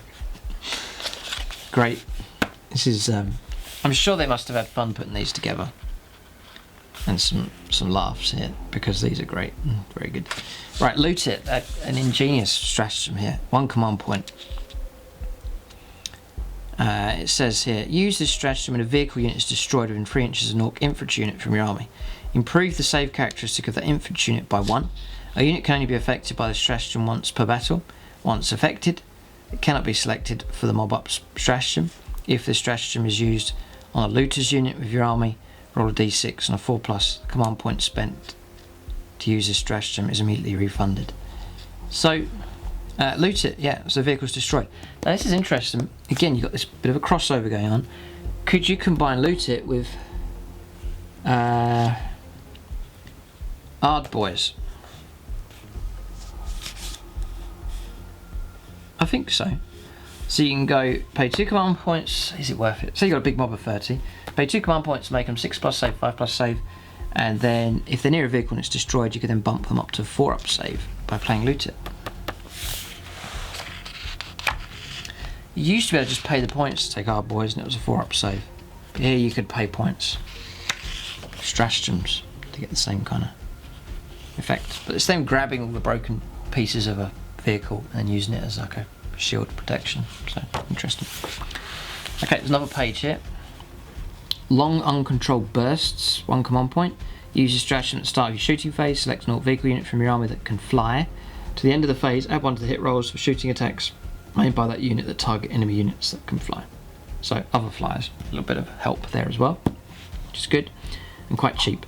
great. This is I'm sure they must have had fun putting these together, and some laughs here, because these are great. Very good. Right, loot it. An ingenious stratagem here. 1 command point. It says here, use this stratagem when a vehicle unit is destroyed within 3 inches of an Ork infantry unit from your army. Improve the save characteristic of that infantry unit by 1. A unit can only be affected by the stratagem once per battle. Once affected, it cannot be selected for the mob up stratagem. If this stratagem is used on a looter's unit with your army, roll a d6, and a 4+. Command point spent to use this stratagem is immediately refunded. So loot it, yeah, so the vehicle's destroyed. Now this is interesting. Again, you've got this bit of a crossover going on. Could you combine loot it with Boys? I think so. So you can go pay 2 command points. Is it worth it? So you got a big mob of 30. Pay 2 command points, make them 6+ save, 5+ save, and then if they're near a vehicle and it's destroyed, you can then bump them up to 4 save by playing Loot It. You used to be able to just pay the points to take Hard Boys and it was a 4 save. But here you could pay points, stratagems, to get the same kind of effect. But it's them grabbing all the broken pieces of a vehicle and using it as like a shield protection. So interesting. Okay, there's another page here. Long uncontrolled bursts, 1 command point. Use your stratagem at the start of your shooting phase. Select an alt vehicle unit from your army that can fly. To the end of the phase, add 1 to the hit rolls for shooting attacks made by that unit that target enemy units that can fly. So other flyers, a little bit of help there as well, which is good and quite cheap.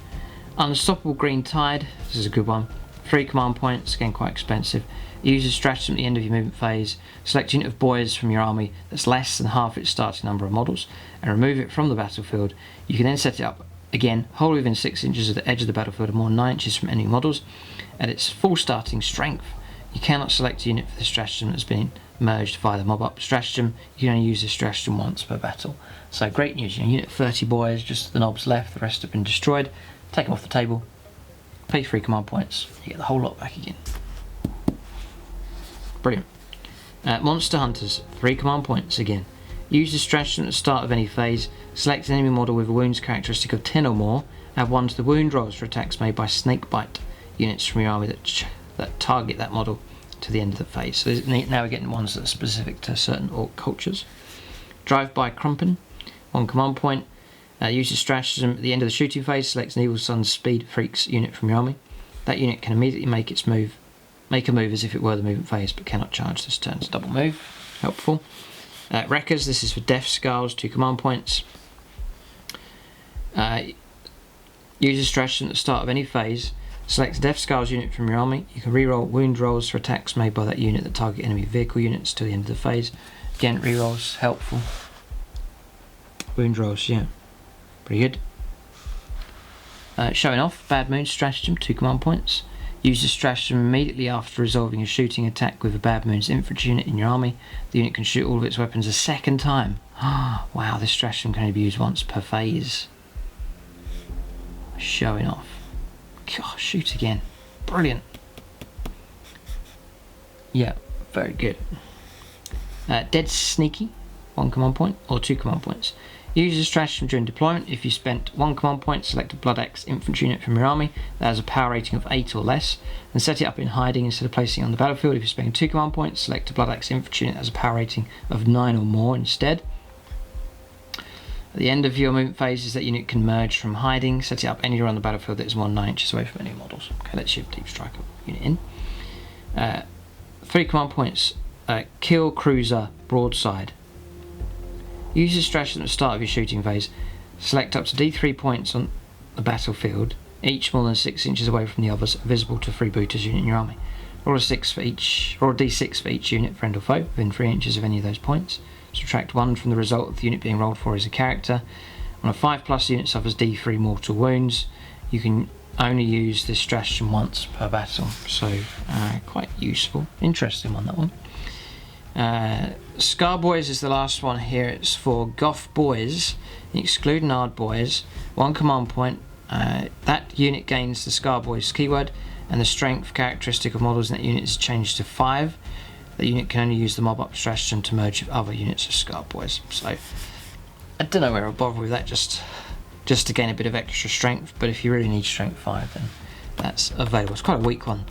Unstoppable Green Tide, this is a good one. 3 command points, again quite expensive. Use a stratagem at the end of your movement phase. Select a unit of boys from your army that's less than half its starting number of models and remove it from the battlefield. You can then set it up again, wholly within 6 inches of the edge of the battlefield and more than 9 inches from enemy models. At its full starting strength, you cannot select a unit for the stratagem that's been merged via the mob up stratagem. You can only use this stratagem once per battle. So great news, you know, unit 30 boys, just the knobs left, the rest have been destroyed. Take them off the table, pay 3 command points, you get the whole lot back again. Brilliant. Monster Hunters, 3 command points again. Use the stratagem at the start of any phase. Select an enemy model with a wounds characteristic of 10 or more. Add 1 to the wound rolls for attacks made by snakebite units from your army that target that model to the end of the phase. So now we're getting ones that are specific to certain orc cultures. Drive-by Crumpen, 1 command point. Use the stratagem at the end of the shooting phase. Select an Evil Sun's Speed Freaks unit from your army. That unit can immediately make a move as if it were the movement phase, but cannot charge this turn's double move. Helpful. Wreckers, this is for Death Skulls, 2 command points. Use a stratagem at the start of any phase. Select a Death Skulls unit from your army. You can reroll wound rolls for attacks made by that unit that target enemy vehicle units till the end of the phase. Again, rerolls, helpful. Wound rolls, yeah. Pretty good. Showing Off, Bad Moon stratagem, 2 command points. Use the stratagem immediately after resolving a shooting attack with a Bad Moon's infantry unit in your army. The unit can shoot all of its weapons a second time. Wow, this stratagem can only be used once per phase. Showing Off. Gosh, shoot again. Brilliant. Yeah, very good. Dead Sneaky, 1 command point or 2 command points. Use the stratagem during deployment. If you spent 1 command point, select a Blood Axe infantry unit from your army that has a power rating of 8 or less, and set it up in hiding instead of placing it on the battlefield. If you're spending 2 command points, select a Blood Axe infantry unit that has a power rating of 9 or more instead. At the end of your movement phases, that unit can merge from hiding. Set it up anywhere on the battlefield that is more than 9 inches away from any models. Okay, let's shift Deep Striker unit in. 3 command points. Kill Cruiser Broadside. Use the stratagem at the start of your shooting phase. Select up to D3 points on the battlefield, each more than 6 inches away from the others, visible to freebooters unit in your army. Roll a D6 for each unit, friend or foe, within 3 inches of any of those points. Subtract 1 from the result of the unit being rolled for as a character. On a 5+ unit suffers D3 mortal wounds. You can only use this stratagem once per battle, so quite useful. Interesting one, that one. Scar Boys is the last one here. It's for Goth Boys, excluding Hard Boys. 1 command point. That unit gains the Scar Boys keyword, and the strength characteristic of models in that unit is changed to 5. The unit can only use the mob up stratagem to merge with other units of Scar Boys. So I don't know where I'll bother with that, just to gain a bit of extra strength. But if you really need strength 5, then that's available. It's quite a weak one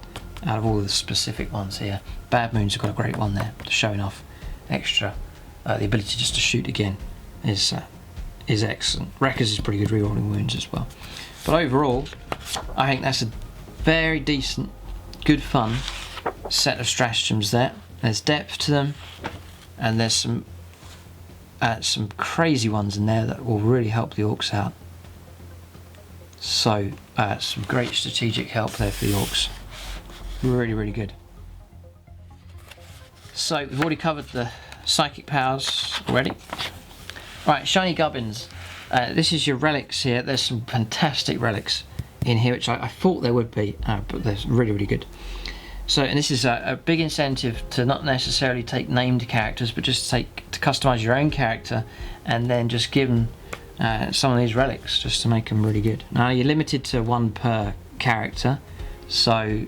out of all the specific ones here. Bad Moon's got a great one there, showing off extra. The ability just to shoot again is excellent. Wreckers is pretty good, rerolling wounds as well. But overall, I think that's a very decent, good fun set of stratagems there. There's depth to them, and there's some crazy ones in there that will really help the orcs out. So some great strategic help there for the orcs. Really, really good. So we've already covered the psychic powers already. Right, shiny gubbins. This is your relics here. There's some fantastic relics in here, which I thought there would be, but they're really, really good. So, and this is a big incentive to not necessarily take named characters, but just to customize your own character, and then just give them some of these relics just to make them really good. Now you're limited to 1 per character, so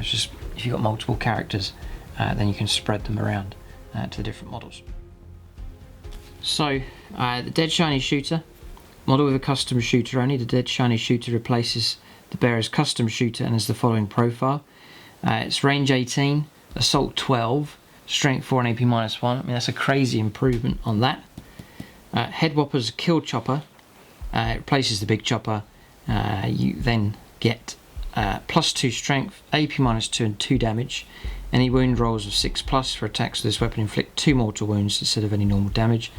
just if you've got multiple characters, then you can spread them around to the different models. So the Dead Shiny Shooter, model with a custom shooter only. The Dead Shiny Shooter replaces the bearer's custom shooter and has the following profile. It's range 18, assault 12, strength 4 and AP -1. I mean, that's a crazy improvement on that. Head Whopper's Kill Chopper. It replaces the big chopper. You then get +2 strength, AP -2 and 2 damage. Any wound rolls of 6+ for attacks with this weapon inflict 2 mortal wounds instead of any normal damage.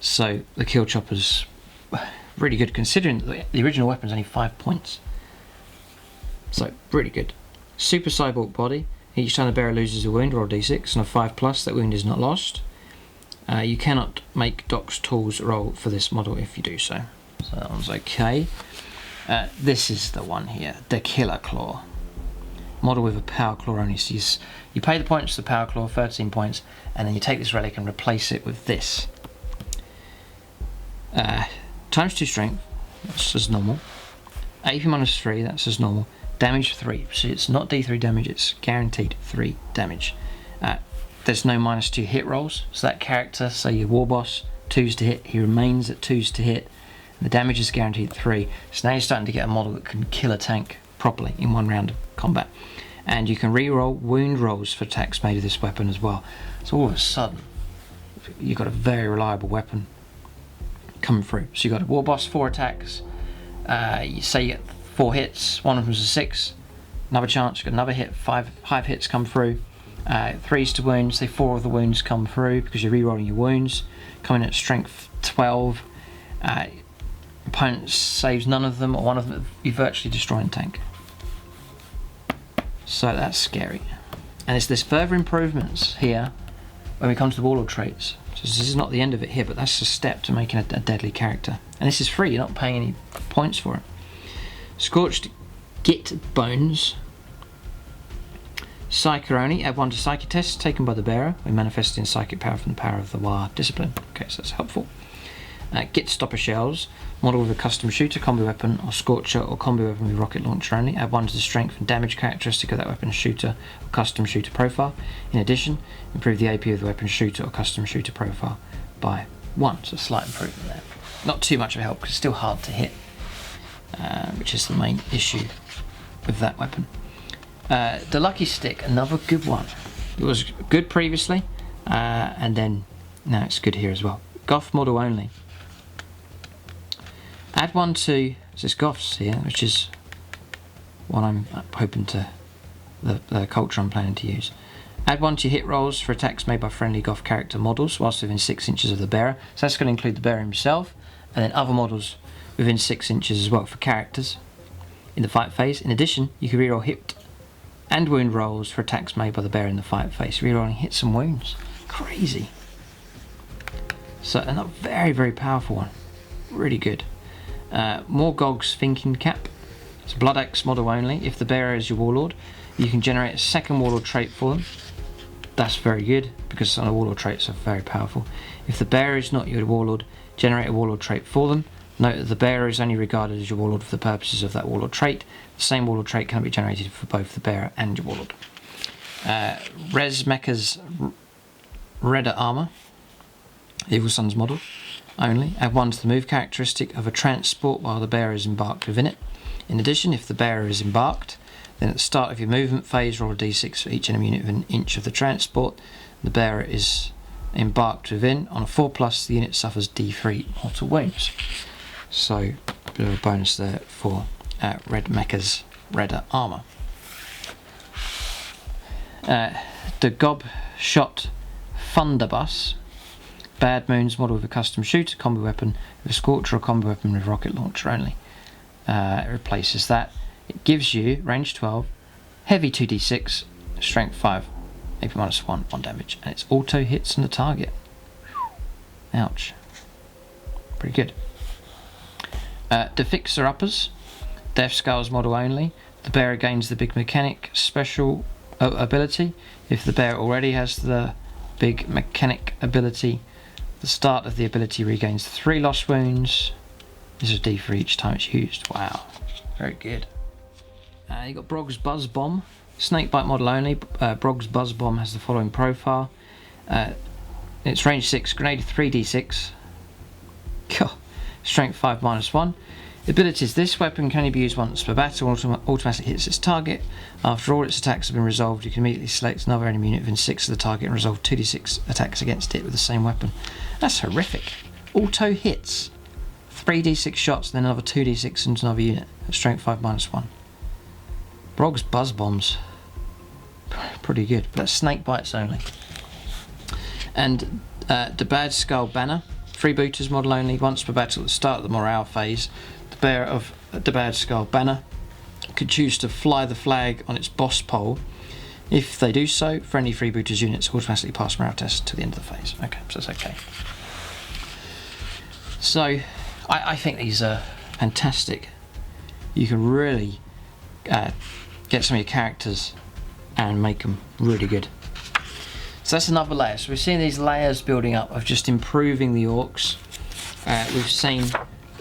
So the Kill Chopper's really good, considering that the original weapon's only 5 points. So really good. Super Cyborg Body. Each time the bearer loses a wound, roll a d6, and a 5+, that wound is not lost. You cannot make Doc's Tools roll for this model if you do so. So that one's okay. This is the one here, the Killer Claw. Model with a Power Claw only. So you pay the points for the Power Claw, 13 points, and then you take this relic and replace it with this. ×2 strength, that's as normal. AP -3, that's as normal. Damage 3, so it's not D3 damage, it's guaranteed 3 damage. There's no -2 hit rolls, so that character, say your war boss, 2s to hit, he remains at 2s to hit, and the damage is guaranteed 3. So now you're starting to get a model that can kill a tank properly in 1 round of combat. And you can re-roll wound rolls for attacks made with this weapon as well. So all of a sudden, you've got a very reliable weapon coming through. So you've got a war boss, 4 attacks, you say you get 4 hits, 1 of them's a 6, another chance, you've got another hit, 5 hits come through, 3s to wounds, say 4 of the wounds come through because you're re-rolling your wounds, coming at strength 12, opponent saves none of them, or 1 of them, you virtually destroy the tank. So that's scary. And it's this further improvements here when we come to the Warlord traits. So this is not the end of it here, but that's a step to making a deadly character. And this is free, you're not paying any points for it. Scorched Git Bones. Psyker only. Add 1 to psychic tests taken by the bearer when manifesting psychic power from the power of the War discipline. Okay, so that's helpful. Git Stopper Shells. Model with a custom shooter, combo weapon, or scorcher, or combo weapon with rocket launcher only. Add 1 to the strength and damage characteristic of that weapon's shooter or custom shooter profile. In addition, improve the AP of the weapon's shooter or custom shooter profile by 1. So a slight improvement there. Not too much of a help because it's still hard to hit, which is the main issue with that weapon. The Lucky Stick, another good one. It was good previously, and then now it's good here as well. Goth model only. Add 1 to this Goths here, which is what I'm hoping to, the culture I'm planning to use. Add 1 to your hit rolls for attacks made by friendly Goth character models whilst within 6 inches of the bearer. So that's going to include the bearer himself, and then other models within 6 inches as well for characters in the fight phase. In addition, you can reroll hit and wound rolls for attacks made by the bearer in the fight phase. Rerolling hits and wounds. Crazy. So another very, very powerful one. Really good. Morgog's Thinking Cap. It's a Blood Axe model only. If the bearer is your warlord, you can generate a second warlord trait for them. That's very good because some of the warlord traits are very powerful. If the bearer is not your warlord, generate a warlord trait for them. Note that the bearer is only regarded as your warlord for the purposes of that warlord trait. The same warlord trait can be generated for both the bearer and your warlord. Res Mecha's Redder Armor. Evil Sun's model only. Add 1 to the move characteristic of a transport while the bearer is embarked within it. In addition, if the bearer is embarked, then at the start of your movement phase, roll a d6 for each enemy unit within an inch of the transport the bearer is embarked within. On a 4+, the unit suffers d3 mortal wounds. So, a bit of a bonus there for Red Mecha's Redder Armor. The Gob Shot Thunderbus. Bad Moon's model with a custom shooter, combo weapon with a scorcher, or combo weapon with rocket launcher only. It replaces that. It gives you range 12, heavy 2d6, strength 5, AP -1, 1 damage, and it's auto hits on the target. Ouch. Pretty good. The Fixer Uppers, Death Skulls model only. The bearer gains the Big Mechanic special ability. If the bearer already has the big mechanic ability, the start of the ability regains 3 lost wounds. This is D for each time it's used. Wow, very good. You got Brog's Buzz Bomb, snakebite model only. Brog's Buzz Bomb has the following profile. It's range 6, grenade 3d6, strength 5 -1. The ability is this weapon can only be used once per battle, automatically hits its target. After all its attacks have been resolved, you can immediately select another enemy unit within 6 of the target and resolve 2d6 attacks against it with the same weapon. That's horrific. Auto hits. 3d6 shots, then another 2d6 into another unit at strength 5 -1. Brog's Buzz Bombs. Pretty good, but that's snake bites only. And the Bad Skull Banner, freebooters model only, once per battle at the start of the morale phase. The bearer of the Bad Skull Banner could choose to fly the flag on its boss pole. If they do so, friendly freebooters units automatically pass morale tests to the end of the phase. Okay, so that's okay. So, I think these are fantastic. You can really get some of your characters and make them really good. So that's another layer. So we've seen these layers building up of just improving the orcs. We've seen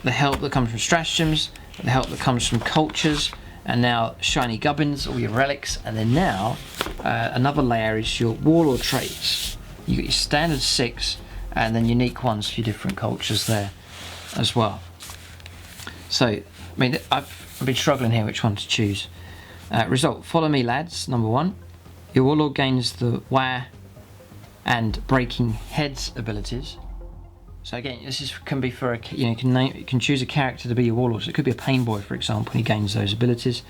the help that comes from stratagems, the help that comes from cultures, and now shiny gubbins, all your relics. And then now another layer is your warlord traits. You got your standard 6 and then unique ones for your different cultures there as well. So I mean, I've been struggling here which one to choose. Result: follow me, lads. Number 1, your warlord gains the Wah and breaking heads abilities. So again, this can be for you can choose a character to be your warlord. So it could be a pain boy, for example, and he gains those abilities.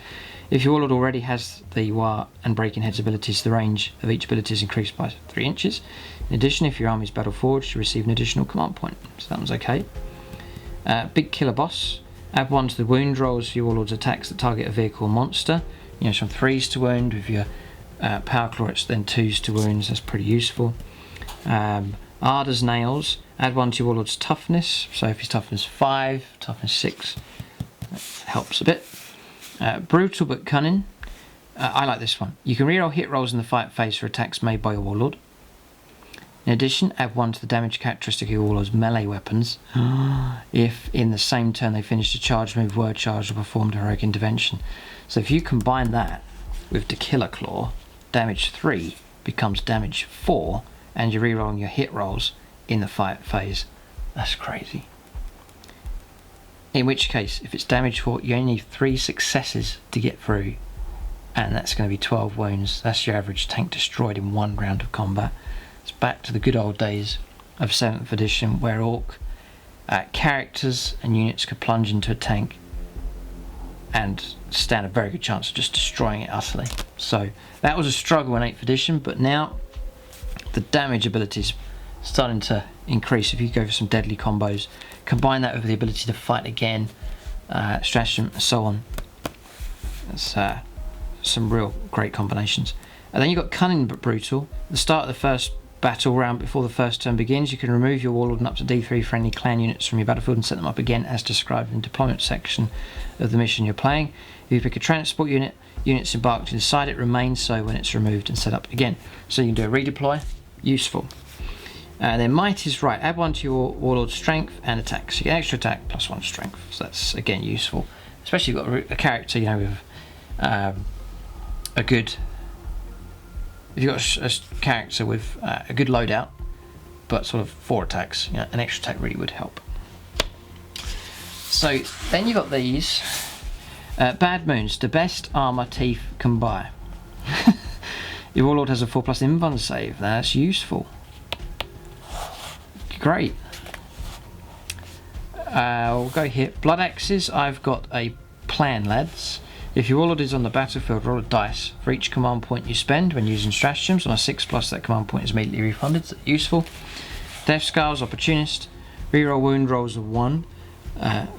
If your warlord already has the Wah and breaking heads abilities, the range of each ability is increased by 3 inches. In addition, if your army is battle forged, you receive an additional command point. So that one's okay. Big Killer Boss. Add 1 to the wound rolls for your warlord's attacks that target a vehicle or monster. Some 3s to wound. With your Power Claw, it's then 2s to wounds. That's pretty useful. Arda's Nails. Add 1 to your warlord's toughness. So if his toughness 5, toughness 6, that helps a bit. Brutal but cunning. I like this one. You can reroll hit rolls in the fight phase for attacks made by your warlord. In addition, add 1 to the damage characteristic of your warlord's melee weapons if in the same turn they finished a charge move, word charge, or performed a heroic intervention. So if you combine that with the Killer Claw, damage 3 becomes damage 4, and you're rerolling your hit rolls in the fight phase. That's crazy. In which case, if it's damage 4, you only need 3 successes to get through, and that's going to be 12 wounds. That's your average tank destroyed in 1 round of combat. It's back to the good old days of 7th edition, where orc characters and units could plunge into a tank and stand a very good chance of just destroying it utterly. So that was a struggle in 8th edition, but now the damage ability is starting to increase if you go for some deadly combos. Combine that with the ability to fight again, stratagem, and so on. That's some real great combinations. And then you've got Cunning but Brutal. At the start of the first battle round before the first turn begins, you can remove your warlord and up to D3 friendly clan units from your battlefield and set them up again as described in the deployment section of the mission you're playing. If you pick a transport unit, units embarked inside it remain so when it's removed and set up again. So you can do a redeploy. Useful. Then Might is Right. Add 1 to your warlord's strength and attack. So you get extra attack plus 1 strength. So that's again useful, especially if you've got a character with a good. If you've got a character with a good loadout, but sort of 4 attacks, an extra attack really would help. So then you've got these Bad Moons. The best armor teeth can buy. Your warlord has a 4+ invuln save. That's useful. Great. We'll go here. Blood Axes. I've got a plan, lads. If your warlord is on the battlefield, roll a dice. For each command point you spend when using stratagems, on a 6+, that command point is immediately refunded. So useful. Death Scars, Opportunist. Reroll wound rolls of 1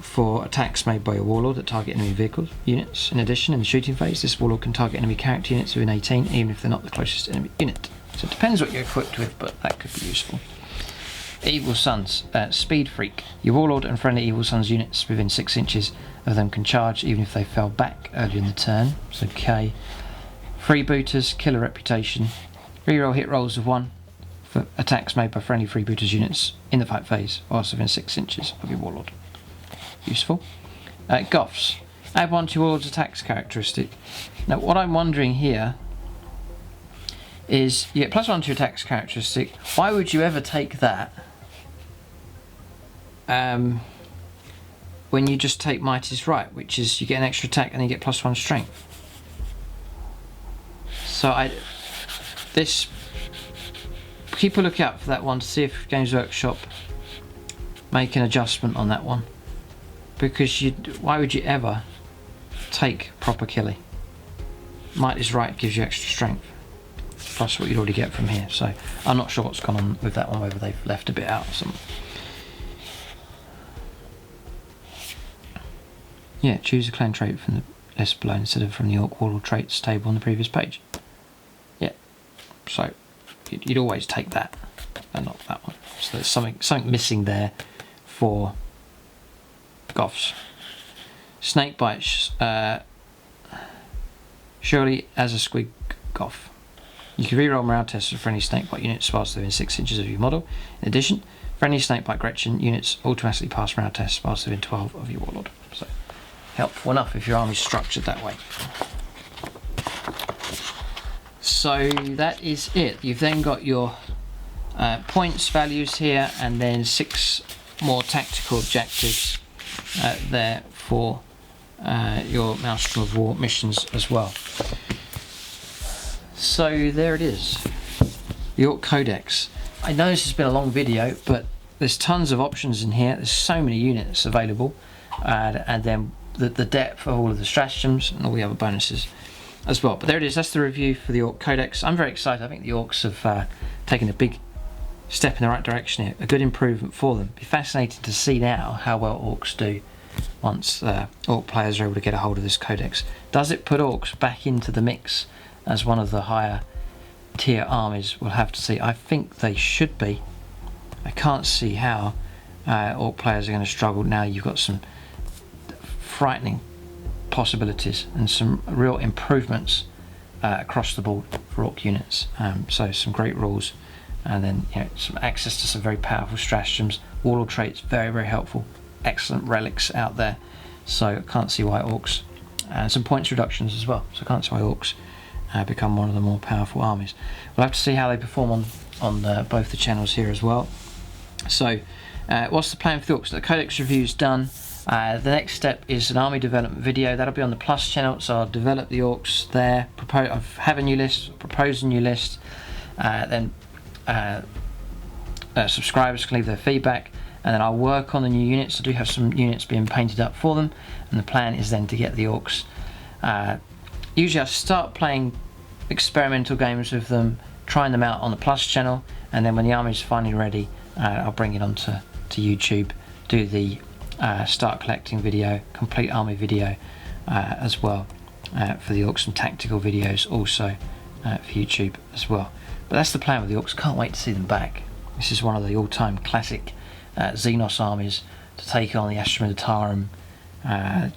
for attacks made by your warlord that target enemy vehicles, units. In addition, in the shooting phase, this warlord can target enemy character units within 18, even if they're not the closest enemy unit. So it depends what you're equipped with, but that could be useful. Evil Sons, Speed Freak. Your warlord and friendly Evil Sons units within 6 inches of them can charge even if they fell back earlier in the turn. It's okay. Freebooters, killer reputation. Reroll hit rolls of 1 for attacks made by friendly freebooters units in the fight phase, whilst within 6 inches of your warlord. Useful. Goths. Add 1 to your warlord's attacks characteristic. Now what I'm wondering here is, you get +1 to your attacks characteristic. Why would you ever take that when you just take Might is Right, which is you get an extra attack and then you get +1 strength? So keep a lookout for that one to see if Games Workshop make an adjustment on that one, because why would you ever take proper killing? Might is Right gives you extra strength plus what you'd already get from here, so I'm not sure what's gone on with that one, whether they've left a bit out or something. Yeah, choose a clan trait from the list below instead of from the Orc Warlord traits table on the previous page. Yeah, so you'd always take that and not that one. So there's something missing there for Goths. Snake bites. Surely as a squig Goth. You can reroll morale tests for friendly snakebite units whilst they're within 6 inches of your model. In addition, friendly snakebite Gretchen units automatically pass morale tests whilst they're within 12 of your warlord. So helpful enough if your army's structured that way. So that is it. You've then got your points values here, and then 6 more tactical objectives there for your Maelstrom of War missions as well. So there it is, the Orks Codex. I know this has been a long video, but there's tons of options in here. There's so many units available, and then the depth of all of the stratagems and all the other bonuses as well. But there it is, that's the review for the Orks Codex. I'm very excited. I think the Orks have taken a big step in the right direction here, a good improvement for them. It'll be fascinating to see now how well Orks do once Orc players are able to get a hold of this Codex. Does it put Orks back into the mix as one of the higher tier armies? We'll have to see. I think they should be. I can't see how Orc players are going to struggle now. You've got some frightening possibilities and some real improvements across the board for Orc units. So some great rules, and then some access to some very powerful stratagems. Warlord traits, very, very helpful. Excellent relics out there. So I can't see why Orks, and some points reductions as well. So I can't see why Orks become one of the more powerful armies. We'll have to see how they perform on both the channels here as well. So what's the plan for the Orks? The Codex review's done. The next step is an army development video. That'll be on the Plus channel, so I'll develop the Orks there, have a new list, propose a new list, then subscribers can leave their feedback, and then I'll work on the new units. I do have some units being painted up for them, and the plan is then to get the Orks. Usually I start playing experimental games with them, trying them out on the Plus channel, and then when the army's finally ready, I'll bring it onto YouTube, do the start collecting video, complete army video as well for the Orks, and tactical videos also for YouTube as well. But that's the plan with the Orks. Can't wait to see them back. This is one of the all-time classic Xenos armies to take on the Astra Militarum,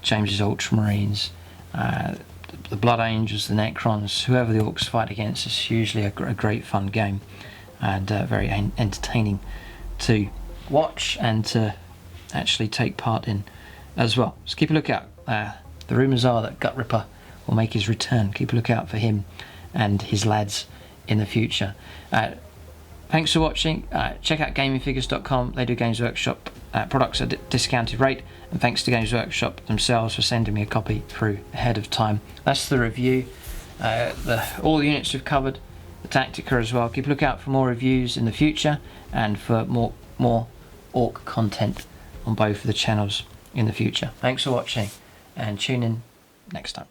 James's Ultramarines, the Blood Angels, the Necrons, whoever the Orks fight against. It's usually a great fun game, and very entertaining to watch and to actually take part in as well. So keep a lookout. The rumours are that Gut Ripper will make his return. Keep a lookout for him and his lads in the future. Thanks for watching. Check out gamingfigures.com. They do Games Workshop products at a discounted rate, and thanks to Games Workshop themselves for sending me a copy through ahead of time. That's the review. All the units we've covered, the Tactica as well. Keep a lookout for more reviews in the future, and for more Orc content on both of the channels in the future. Thanks for watching, and tune in next time.